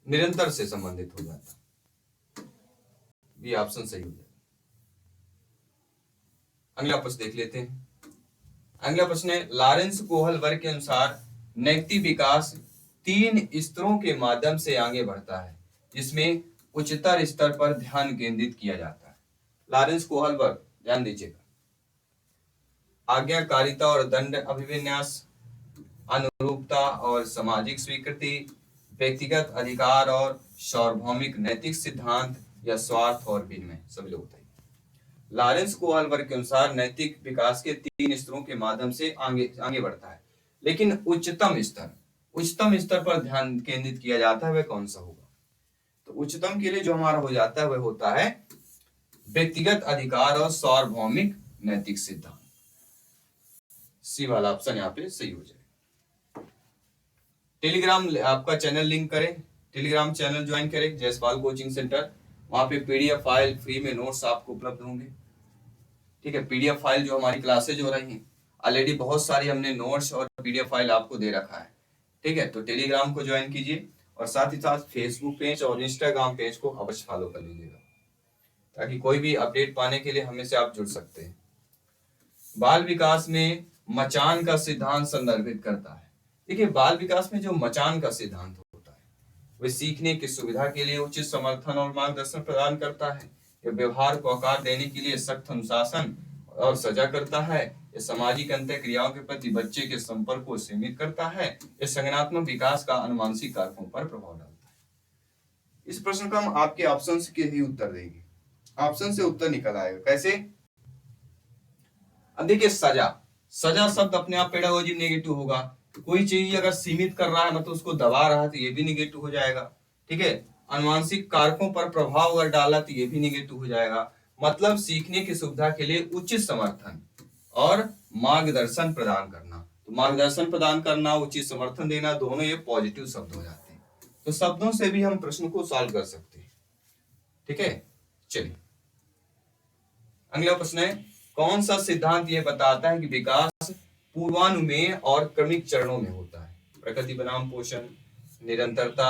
निरंतर से संबंधित हो जाता है। ये ऑप्शन सही हो जाएगा। अगला प्रश्न देख लेते हैं। अगला प्रश्न है, लॉरेंस कोहल वर्ग के अनुसार नैतिक विकास 3 स्तरों के माध्यम से आगे बढ़ता है, जिसमें उच्चतर स्तर पर ध्यान केंद्रित किया जाता है। लॉरेंस कोहल वर्ग, ध्यान दीजिएगा। आज्ञाकारिता और दंड अभिविन्यास, अनुरूपता और सामाजिक स्वीकृति, व्यक्तिगत अधिकार और सार्वभौमिक नैतिक सिद्धांत, या स्वार्थ और विनिमय? सभी लोग बताइए। लॉरेंस कोहल वर्ग के अनुसार नैतिक विकास के 3 स्तरों के माध्यम से आगे बढ़ता है, लेकिन उच्चतम स्तर पर ध्यान केंद्रित किया जाता है। वह कौन सा होगा? तो उच्चतम के लिए जो हमारा हो जाता है वह होता है व्यक्तिगत अधिकार और सार्वभौमिक नैतिक सिद्धांत। सी वाला ऑप्शन यहाँ पे सही हो जाएगा। टेलीग्राम आपका चैनल लिंक करें, टेलीग्राम चैनल ज्वाइन करें जयसवाल कोचिंग सेंटर। वहां पे पीडीएफ फाइल फ्री में नोट्स आपको उपलब्ध होंगे। ठीक है, पीडीएफ फाइल जो हमारी क्लासेज हो रही हैं ऑलरेडी बहुत सारी हमने नोट्स और पीडीएफ फाइल आपको दे रखा है। ठीक है, तो टेलीग्राम को ज्वाइन कीजिए और साथ ही साथ फेसबुक पेज और इंस्टाग्राम पेज को अवश्य फॉलो कर लीजिएगा, ताकि कोई भी अपडेट पाने के लिए हमें से आप जुड़ सकते हैं। बाल विकास में मचान का सिद्धांत संदर्भित करता है। देखिए, बाल विकास में जो मचान का सिद्धांत होता है वह सीखने की सुविधा के लिए उचित समर्थन और मार्गदर्शन प्रदान करता है। यह व्यवहार को आकार देने के लिए सख्त अनुशासन और सजा करता है। यह सामाजिक अंतःक्रियाओं के प्रति बच्चे के संपर्क को सीमित करता है। यह संज्ञानात्मक विकास का अनुवांशिक कारकों पर प्रभाव डालता है। इस प्रश्न का हम आपके ऑप्शन के ही उत्तर देंगे। ऑप्शन से उत्तर निकल आएगा। कैसे? अब देखिए, सजा शब्द अपने आप पेडागोजी नेगेटिव होगा। कोई चीज अगर सीमित कर रहा है मतलब उसको दबा रहा है तो ये भी नेगेटिव हो जाएगा। ठीक है, अनुवांशिक कारकों पर प्रभाव अगर डाला तो ये भी नेगेटिव हो जाएगा। मतलब सीखने की सुविधा के लिए उचित समर्थन और मार्गदर्शन प्रदान करना। तो मार्गदर्शन प्रदान करना, उचित समर्थन देना, दोनों ये पॉजिटिव शब्द हो जाते हैं। तो शब्दों से भी हम प्रश्न को सॉल्व कर सकते हैं। ठीक है, चलिए अगला प्रश्न है, कौन सा सिद्धांत यह बताता है कि विकास पूर्वानुमेय और क्रमिक चरणों में होता है? प्रकृति बनाम पोषण, निरंतरता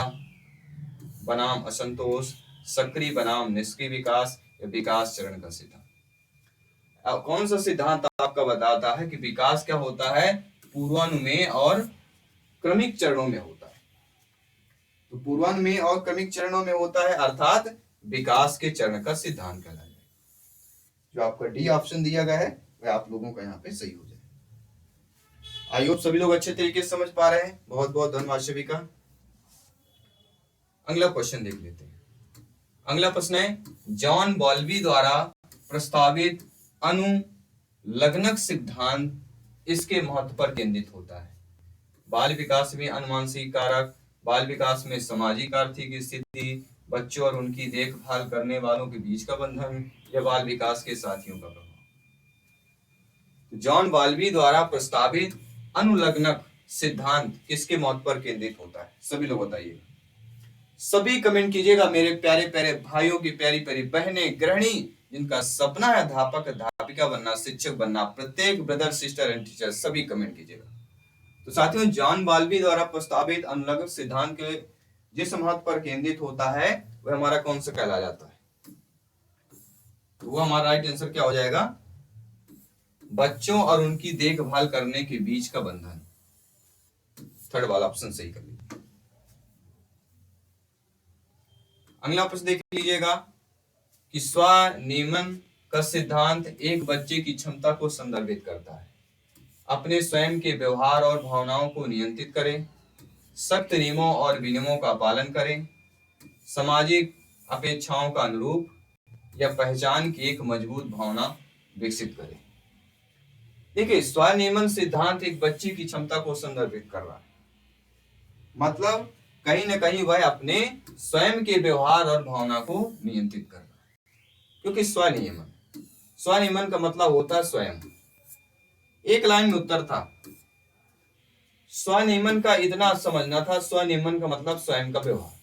बनाम असंतोष, सक्रिय बनाम निष्क्रिय विकास, या विकास चरण का सिद्धांत? कौन सा सिद्धांत आपका बताता है कि विकास क्या होता है? पूर्वानुमेय और क्रमिक चरणों में होता है। तो पूर्वानुमेय और क्रमिक चरणों में होता है, अर्थात विकास के चरण का सिद्धांत कहलाता है। जो आपका डी ऑप्शन दिया गया है वह आप लोगों का यहाँ पे सही हो जाए। आई होप सभी लोग अच्छे तरीके से समझ पा रहे हैं। बहुत बहुत धन्यवाद सभी का। अगला क्वेश्चन देख लेते हैं। अगला प्रश्न है, जॉन बॉल्बी द्वारा प्रस्तावित अनुलग्नक सिद्धांत इसके महत्व पर केंद्रित होता है। बाल विकास में अनुवांशिक कारक, बाल विकास में सामाजिक आर्थिक स्थिति, बच्चों और उनकी देखभाल करने वालों के बीच का बंधन, या बाल विकास के साथियों का प्रभाव? जॉन बॉल्बी द्वारा प्रस्तावित अनुलग्नक सिद्धांत किसके महत्व पर केंद्रित होता है? सभी लोग बताइए, सभी कमेंट कीजिएगा मेरे प्यारे प्यारे भाइयों की, प्यारी प्यारी बहनें, गृहिणी जिनका सपना है अध्यापक अध्यापिका बनना, शिक्षक बनना, प्रत्येक ब्रदर सिस्टर एंड टीचर सभी कमेंट कीजिएगा। तो साथियों, जॉन बॉल्बी द्वारा प्रस्तावित अनुलग्नक सिद्धांत के जिस महत्व पर केंद्रित होता है वह हमारा कौन सा कहला जाता है? तो वो हमारा राइट आंसर क्या हो जाएगा? बच्चों और उनकी देखभाल करने के बीच का बंधन। थर्ड वाला ऑप्शन सही कर लीजिए। अगला प्रश्न देख लीजिएगा कि स्वनियमन का सिद्धांत एक बच्चे की क्षमता को संदर्भित करता है। अपने स्वयं के व्यवहार और भावनाओं को नियंत्रित करें, सख्त नियमों और विनियमों का पालन करें, सामाजिक अपेक्षाओं का अनुरूप या पहचान की एक मजबूत भावना विकसित करें। देखिए, स्वनियमन सिद्धांत एक बच्चे की क्षमता को संदर्भित कर रहा है, मतलब कहीं ना कहीं वह अपने स्वयं के व्यवहार और भावना को नियंत्रित कर रहा है। क्योंकि स्वनियमन का मतलब होता है स्वयं। एक लाइन में उत्तर था, स्वनियमन का इतना समझना था, स्वनियमन का मतलब स्वयं का व्यवहार।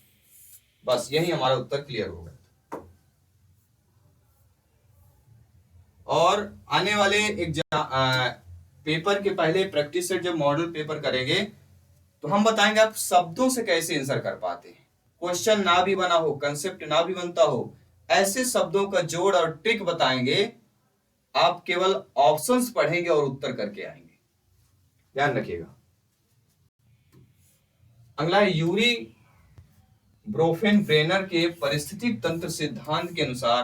बस यही हमारा उत्तर क्लियर हो गया। और आने वाले पेपर के पहले प्रैक्टिस सेट जब मॉडल पेपर करेंगे तो हम बताएंगे आप शब्दों से कैसे आंसर कर पाते हैं। क्वेश्चन ना भी बना हो, कंसेप्ट ना भी बनता हो, ऐसे शब्दों का जोड़ और ट्रिक बताएंगे। आप केवल ऑप्शंस पढ़ेंगे और उत्तर करके आएंगे, ध्यान रखिएगा। अगला यूरी ब्रोफेनब्रेनर के परिस्थितिक तंत्र सिद्धांत के अनुसार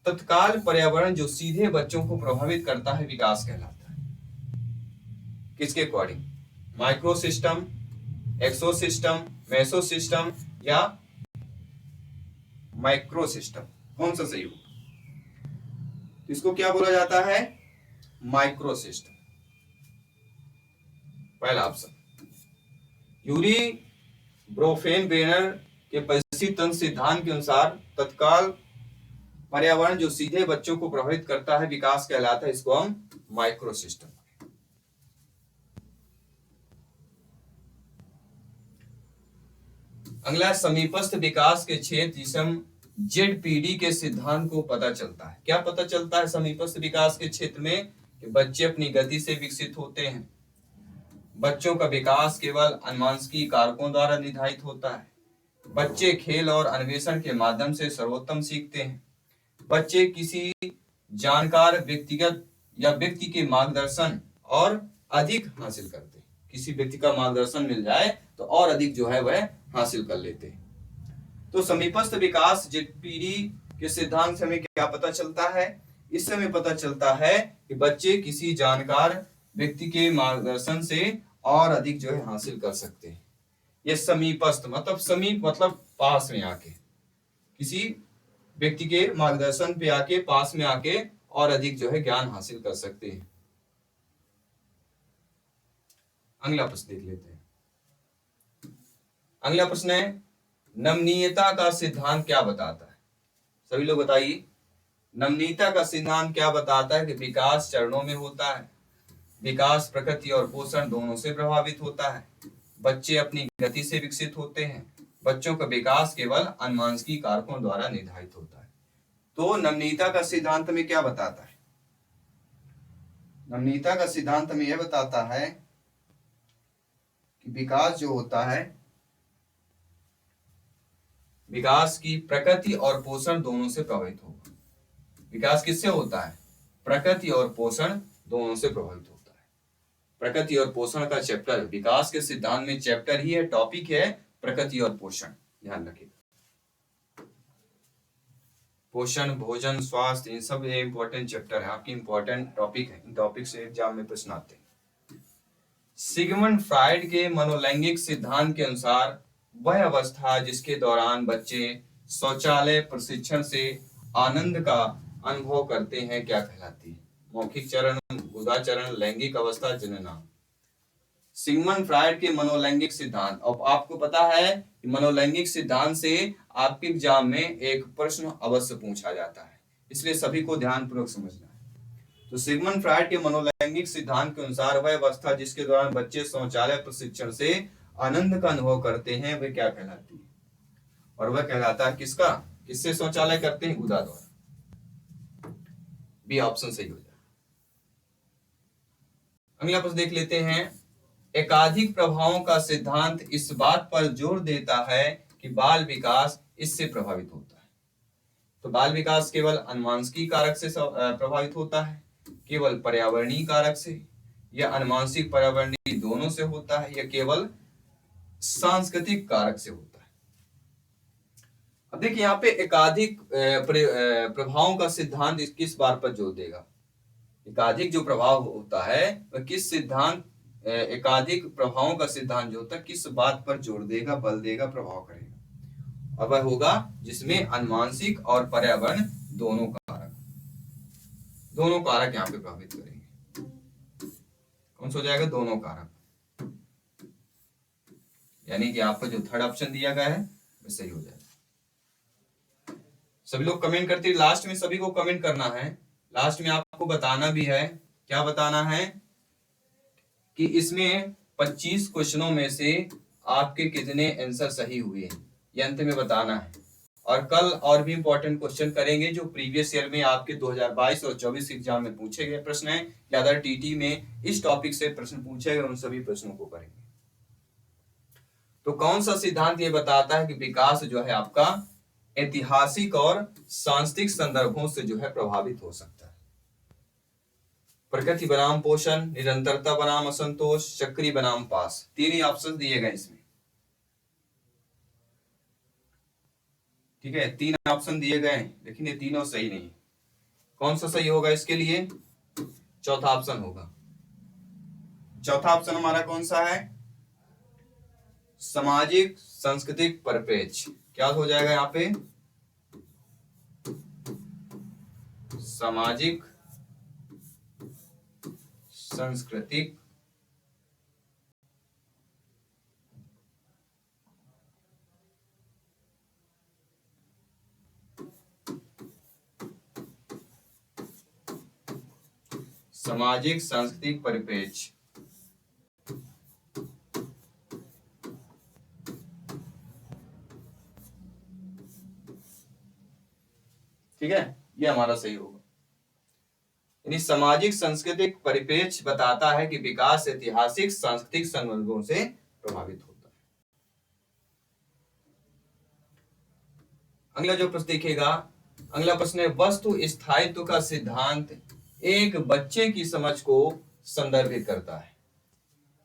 तत्काल पर्यावरण जो सीधे बच्चों को प्रभावित करता है विकास कहलाता है। किसके अकॉर्डिंग? माइक्रो सिस्टम, एक्सो सिस्टम, मेसो सिस्टम या माइक्रो सिस्टम, कौन सा सही होगा? इसको क्या बोला जाता है? माइक्रो सिस्टम, पहला ऑप्शन। यूरी ब्रोफेनब्रेनर के परिस्थिति तंत्र सिद्धांत के अनुसार तत्काल पर्यावरण जो सीधे बच्चों को प्रभावित करता है विकास कहलाता है, इसको हम माइक्रो सिस्टम। अगला समीपस्थ विकास के क्षेत्र जिसे हम जेडपीडी के सिद्धांत को पता चलता है। क्या पता चलता है समीपस्थ विकास के क्षेत्र में? कि बच्चे अपनी गति से विकसित होते हैं। बच्चों का विकास केवल अनुवांशिकी कारकों द्वारा निर्धारित होता है। बच्चे खेल और अन्वेषण के माध्यम से सर्वोत्तम सीखते हैं। बच्चे किसी जानकार व्यक्तिगत या व्यक्ति के मार्गदर्शन और अधिक हासिल करते हैं। किसी व्यक्ति का मार्गदर्शन मिल जाए तो और अधिक जो है वह हासिल कर लेते हैं। तो समीपस्थ विकास जेडपीडी के सिद्धांत से हमें क्या पता चलता है? इससे हमें पता चलता है कि बच्चे किसी जानकार व्यक्ति के मार्गदर्शन से और अधिक जो है हासिल कर सकते हैं। ये समीपस्थ मतलब समीप मतलब पास में आके, किसी व्यक्ति के मार्गदर्शन पे आके, पास में आके और अधिक जो है ज्ञान हासिल कर सकते हैं। अगला प्रश्न देख लेते हैं। अगला प्रश्न है, नमनीयता का सिद्धांत क्या बताता है? सभी लोग बताइए, नमनीयता का सिद्धांत क्या बताता है? कि विकास चरणों में होता है। विकास प्रकृति और पोषण दोनों से प्रभावित होता है। बच्चे अपनी गति से विकसित होते हैं। बच्चों का विकास केवल अनुवांशिकी कारकों द्वारा निर्धारित होता है। तो नमनीयता का सिद्धांत में क्या बताता है? नमनीयता का सिद्धांत में यह बताता है कि विकास जो होता है, विकास की प्रकृति और पोषण दोनों से प्रभावित होगा। विकास किससे होता है? प्रकृति और पोषण दोनों से प्रभावित होता है। प्रकृति और पोषण का चैप्टर विकास के सिद्धांत में चैप्टर ही है, टॉपिक है प्रकृति और पोषण, ध्यान रखिएगा। पोषण, भोजन, स्वास्थ्य, इन सब इंपॉर्टेंट चैप्टर है, आपकी इंपॉर्टेंट टॉपिक है। इन टॉपिक से एग्जाम में प्रश्न आते हैं। सिगमंड फ्राइड के मनोलैंगिक सिद्धांत के अनुसार वह अवस्था जिसके दौरान बच्चे शौचालय प्रशिक्षण से आनंद का अनुभव करते हैं क्या कहलाती है? मौखिक चरण, गुदा चरण, लैंगिक अवस्था, जनना। सिगमंड फ्राइड के मनोलैंगिक सिद्धांत, और आपको पता है कि मनोलैंगिक सिद्धांत से आपके एग्जाम में एक प्रश्न अवश्य पूछा जाता है, इसलिए सभी को ध्यानपूर्वक समझना है। तो सिगमंड फ्राइड के मनोलैंगिक सिद्धांत के अनुसार वह अवस्था जिसके दौरान बच्चे शौचालय प्रशिक्षण से आनंद का अनुभव करते हैं वह क्या कहलाती है? और वह कहलाता है किसका? किससे शौचालय करते हैं? गुदा द्वारा। बी ऑप्शन सही हो जाए। अगला प्रश्न देख लेते हैं। एकाधिक प्रभावों का सिद्धांत इस बात पर जोर देता है कि बाल विकास इससे प्रभावित होता है। तो बाल विकास केवल अनुवांशिक कारक से प्रभावित होता है, केवल पर्यावरणीय कारक से, या अनुवांशिक पर्यावरणीय दोनों से होता है, या केवल सांस्कृतिक कारक से होता है। अब देखिए यहाँ पे एकाधिक प्रभावों का सिद्धांत किस बात पर जोर देगा? एकाधिक जो प्रभाव होता है वह किस सिद्धांत, एकाधिक प्रभावों का सिद्धांत जो होता है किस बात पर जोर देगा, बल देगा, प्रभाव करेगा? और वह होगा जिसमें अनुवांशिक और पर्यावरण दोनों कारक यहाँ पे प्रभावित करेंगे। कौन सा हो जाएगा? दोनों कारक। यानी कि आपका जो थर्ड ऑप्शन दिया गया है वह सही हो जाएगा। सभी लोग कमेंट करते हैं, लास्ट में सभी को कमेंट करना है, लास्ट में आपको बताना भी है। क्या बताना है? कि इसमें 25 क्वेश्चनों में से आपके कितने आंसर सही हुए हैं, ये अंत में बताना है। और कल और भी इंपॉर्टेंट क्वेश्चन करेंगे जो प्रीवियस ईयर में आपके 2022 और 24 एग्जाम में पूछे गए प्रश्न हैं, या अदर टीटी में इस टॉपिक से प्रश्न पूछे गए, उन सभी प्रश्नों को करेंगे। तो कौन सा सिद्धांत ये बताता है कि विकास जो है आपका ऐतिहासिक और सांस्कृतिक संदर्भों से जो है प्रभावित हो सकता है? प्रकृति बनाम पोषण, निरंतरता बनाम असंतोष, चक्री बनाम पास, तीन ही ऑप्शन दिए गए इसमें। ठीक है, तीन ऑप्शन दिए गए, लेकिन ये तीनों सही नहीं। कौन सा सही होगा इसके लिए? चौथा ऑप्शन होगा। चौथा ऑप्शन हमारा कौन सा है? सामाजिक सांस्कृतिक परिप्रेक्ष्य। क्या हो जाएगा यहाँ पे? सामाजिक सांस्कृतिक सामाजिक सांस्कृतिक परिप्रेक्ष्य। ठीक है, ये हमारा सही होगा। यानी सामाजिक सांस्कृतिक परिप्रेक्ष्य बताता है कि विकास ऐतिहासिक सांस्कृतिक संदर्भों से प्रभावित होता है। अगला जो प्रश्न देखिएगा, अगला प्रश्न है, वस्तु स्थायित्व का सिद्धांत एक बच्चे की समझ को संदर्भित करता है।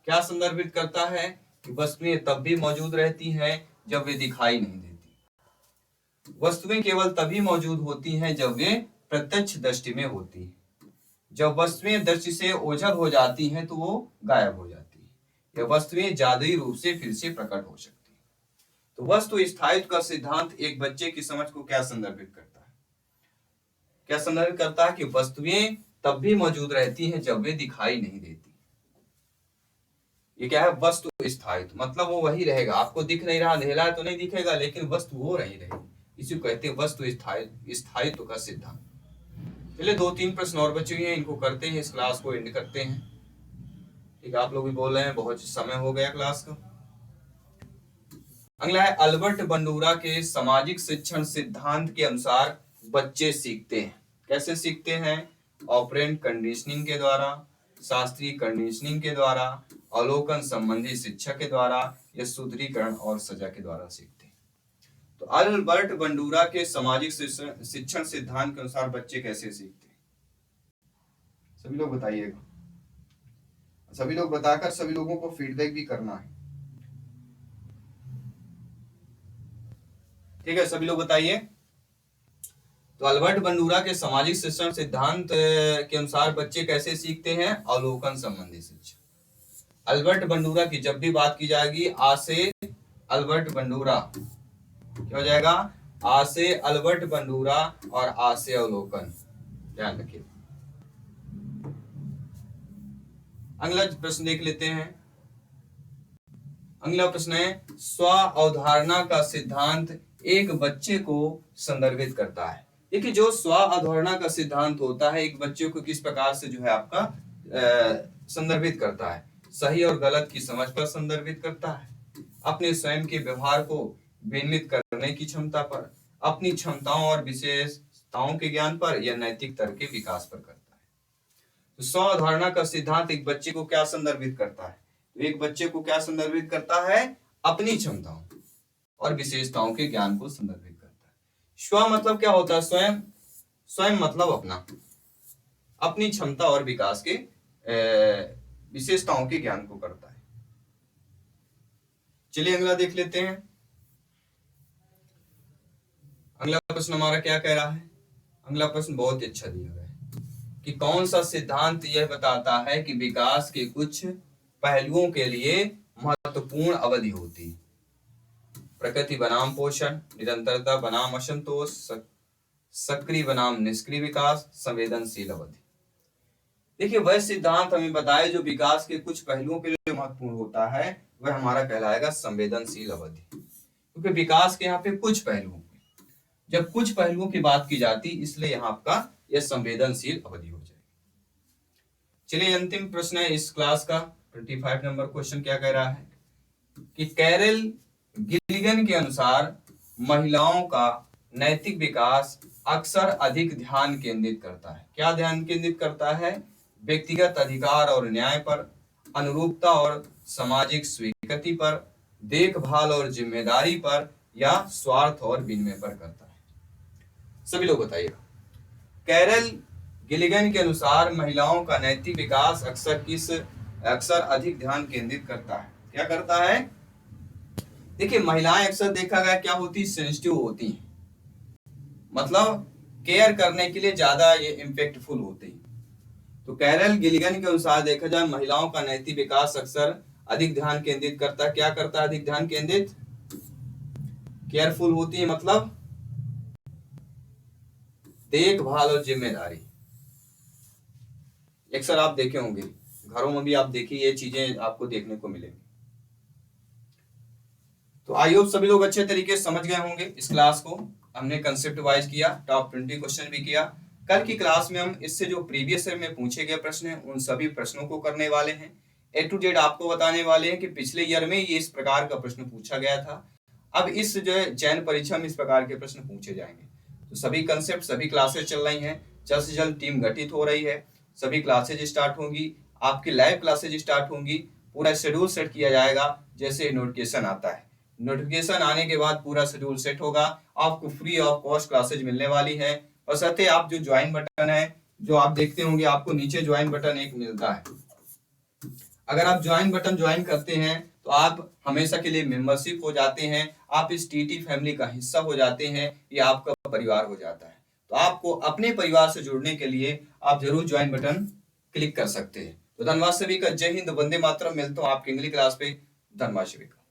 क्या संदर्भित करता है? कि वस्तुएं तब भी मौजूद रहती हैं जब वे दिखाई नहीं देती। वस्तुएं केवल तभी मौजूद होती हैं जब वे प्रत्यक्ष दृष्टि में होती हैं। जब वस्तुएं दृष्टि से ओझल हो जाती हैं तो वो गायब हो जाती है। यह वस्तुएं जादुई रूप से फिर से प्रकट हो सकती हैं। तो वस्तु स्थायित्व का सिद्धांत एक बच्चे की समझ को क्या संदर्भित करता है? क्या संदर्भित करता है? कि वस्तुएं तब भी मौजूद रहती हैं जब वे दिखाई नहीं देती। ये क्या है? वस्तु स्थायित्व मतलब वो वही रहेगा, आपको दिख नहीं रहा, अंधेरा है तो नहीं दिखेगा, लेकिन वस्तु वो नहीं रहेगी। इसी को कहते हैं वस्तु स्थायित्व का सिद्धांत। चलिए 2-3 प्रश्न और बचे हुए हैं, इनको करते हैं, इस क्लास को एंड करते हैं। ठीक है, आप लोग भी बोल रहे हैं बहुत समय हो गया क्लास का। अगला है, अल्बर्ट बंडूरा के सामाजिक शिक्षण सिद्धांत के अनुसार बच्चे सीखते हैं। कैसे सीखते हैं? ऑपरेंट कंडीशनिंग के द्वारा, शास्त्रीय कंडीशनिंग के द्वारा, अवलोकन संबंधी शिक्षा के द्वारा, या सुदृढ़ीकरण और सजा के द्वारा सीखते हैं। तो अल्बर्ट बंडूरा के सामाजिक शिक्षण सिद्धांत के अनुसार बच्चे कैसे सीखते हैं? सभी लोग बताइएगा। सभी लोग बताकर सभी लोगों को फीडबैक भी करना है। ठीक है, सभी लोग बताइए। तो अल्बर्ट बंडूरा के सामाजिक शिक्षण सिद्धांत के अनुसार बच्चे कैसे सीखते हैं? अवलोकन संबंधी शिक्षा। अल्बर्ट बंडूरा की जब भी बात की जाएगी, आ से अल्बर्ट बंडूरा, क्या हो जाएगा? आ से अल्बर्ट बंडूरा और आ से अवलोकन, ध्यान रखिए। अगला प्रश्न देख लेते हैं। अगला प्रश्न है, स्व अवधारणा का सिद्धांत एक बच्चे को संदर्भित करता है। देखिए, जो स्व अवधारणा का सिद्धांत होता है एक बच्चे को किस प्रकार से जो है आपका संदर्भित करता है? सही और गलत की समझ पर संदर्भित करता है, अपने स्वयं के व्यवहार को विनियमित करने की क्षमता पर, अपनी क्षमताओं और विशेषताओं के ज्ञान पर, या नैतिक तर्क के विकास पर करता है। तो स्व अवधारणा का सिद्धांत एक बच्चे को क्या संदर्भित करता है? तो एक बच्चे को क्या संदर्भित करता है? अपनी क्षमताओं और विशेषताओं के ज्ञान को संदर्भित करता है। स्व मतलब क्या होता है? स्वयं। स्वयं मतलब अपना, अपनी क्षमता और विकास के विशेषताओं के ज्ञान को करता है। चलिए अगला देख लेते हैं। अगला प्रश्न हमारा क्या कह रहा है? अगला प्रश्न बहुत ही अच्छा दिया गया है कि कौन सा सिद्धांत यह बताता है कि विकास के कुछ पहलुओं के लिए महत्वपूर्ण अवधि होती है? प्रकृति बनाम पोषण, निरंतरता बनाम असंतोष, सक्रिय बनाम निष्क्रिय विकास, संवेदनशील अवधि। देखिए वह सिद्धांत हमें बताए जो विकास के कुछ पहलुओं के लिए महत्वपूर्ण होता है, वह हमारा कहलाएगा संवेदनशील अवधि। क्योंकि विकास के यहाँ पे कुछ पहलुओं, जब कुछ पहलुओं की बात की जाती, इसलिए यहाँ आपका यह संवेदनशील अवधि हो जाएगी। चलिए अंतिम प्रश्न है इस क्लास का, 25 नंबर क्वेश्चन क्या कह रहा है कि कैरल गिलिगन के अनुसार महिलाओं का नैतिक विकास अक्सर अधिक ध्यान केंद्रित करता है। क्या ध्यान केंद्रित करता है? व्यक्तिगत अधिकार और न्याय पर, अनुरूपता और सामाजिक स्वीकृति पर, देखभाल और जिम्मेदारी पर, या स्वार्थ और विनिमय पर करता है। सभी लोग बताइएगा। कैरल गिलिगन के अनुसार महिलाओं का नैतिक विकास अक्सर अधिक ध्यान केंद्रित करता है। क्या करता है? देखिए महिलाएं अक्सर देखा गया क्या होती? सेंसिटिव होती हैं, मतलब केयर करने के लिए ज्यादा ये इम्पैक्टफुल होती हैं। तो कैरल गिलिगन के अनुसार देखा जाए महिलाओं का नैतिक विकास अक्सर अधिक ध्यान केंद्रित करता है। क्या करता है? अधिक ध्यान केंद्रित, केयरफुल होती है, मतलब देखभाल और जिम्मेदारी। अक्सर आप देखे होंगे, घरों में भी आप देखिए ये चीजें आपको देखने को मिलेंगी। तो आई होप सभी लोग अच्छे तरीके से समझ गए होंगे इस क्लास को। हमने कंसेप्ट वाइज किया, टॉप 20 क्वेश्चन भी किया। कल की क्लास में हम इससे जो प्रीवियस ईयर में पूछे गए प्रश्न हैं उन सभी प्रश्नों को करने वाले हैं। ए टू जेड आपको बताने वाले हैं कि पिछले ईयर में ये इस प्रकार का प्रश्न पूछा गया था। अब इस जो है चयन परीक्षा में इस प्रकार के प्रश्न पूछे जाएंगे। तो सभी कंसेप्ट, सभी क्लासेस चल रही हैं, जल्द से जल्द टीम गठित हो रही है, सभी क्लासेज स्टार्ट होंगी, आपकी लाइव क्लासेज स्टार्ट होंगी, पूरा शेड्यूल सेट किया जाएगा। जैसे नोटिफिकेशन आता है, नोटिफिकेशन आने के बाद पूरा शेड्यूल सेट होगा, आपको फ्री ऑफ कॉस्ट क्लासेज मिलने वाली है। और साथ ही आप जो ज्वाइन बटन है जो आप देखते होंगे, आपको नीचे ज्वाइन बटन एक मिलता है। अगर आप ज्वाइन बटन ज्वाइन करते हैं तो आप हमेशा के लिए मेंबरशिप हो जाते हैं, आप इस टीटी फैमिली का हिस्सा हो जाते हैं, ये आपका परिवार हो जाता है। तो आपको अपने परिवार से जुड़ने के लिए आप जरूर ज्वाइन बटन क्लिक कर सकते हैं। तो धन्यवाद सभी का। जय हिंद, वंदे मातरम। मिलता हूं आपकी अगली क्लास पे। धन्यवाद सभी का।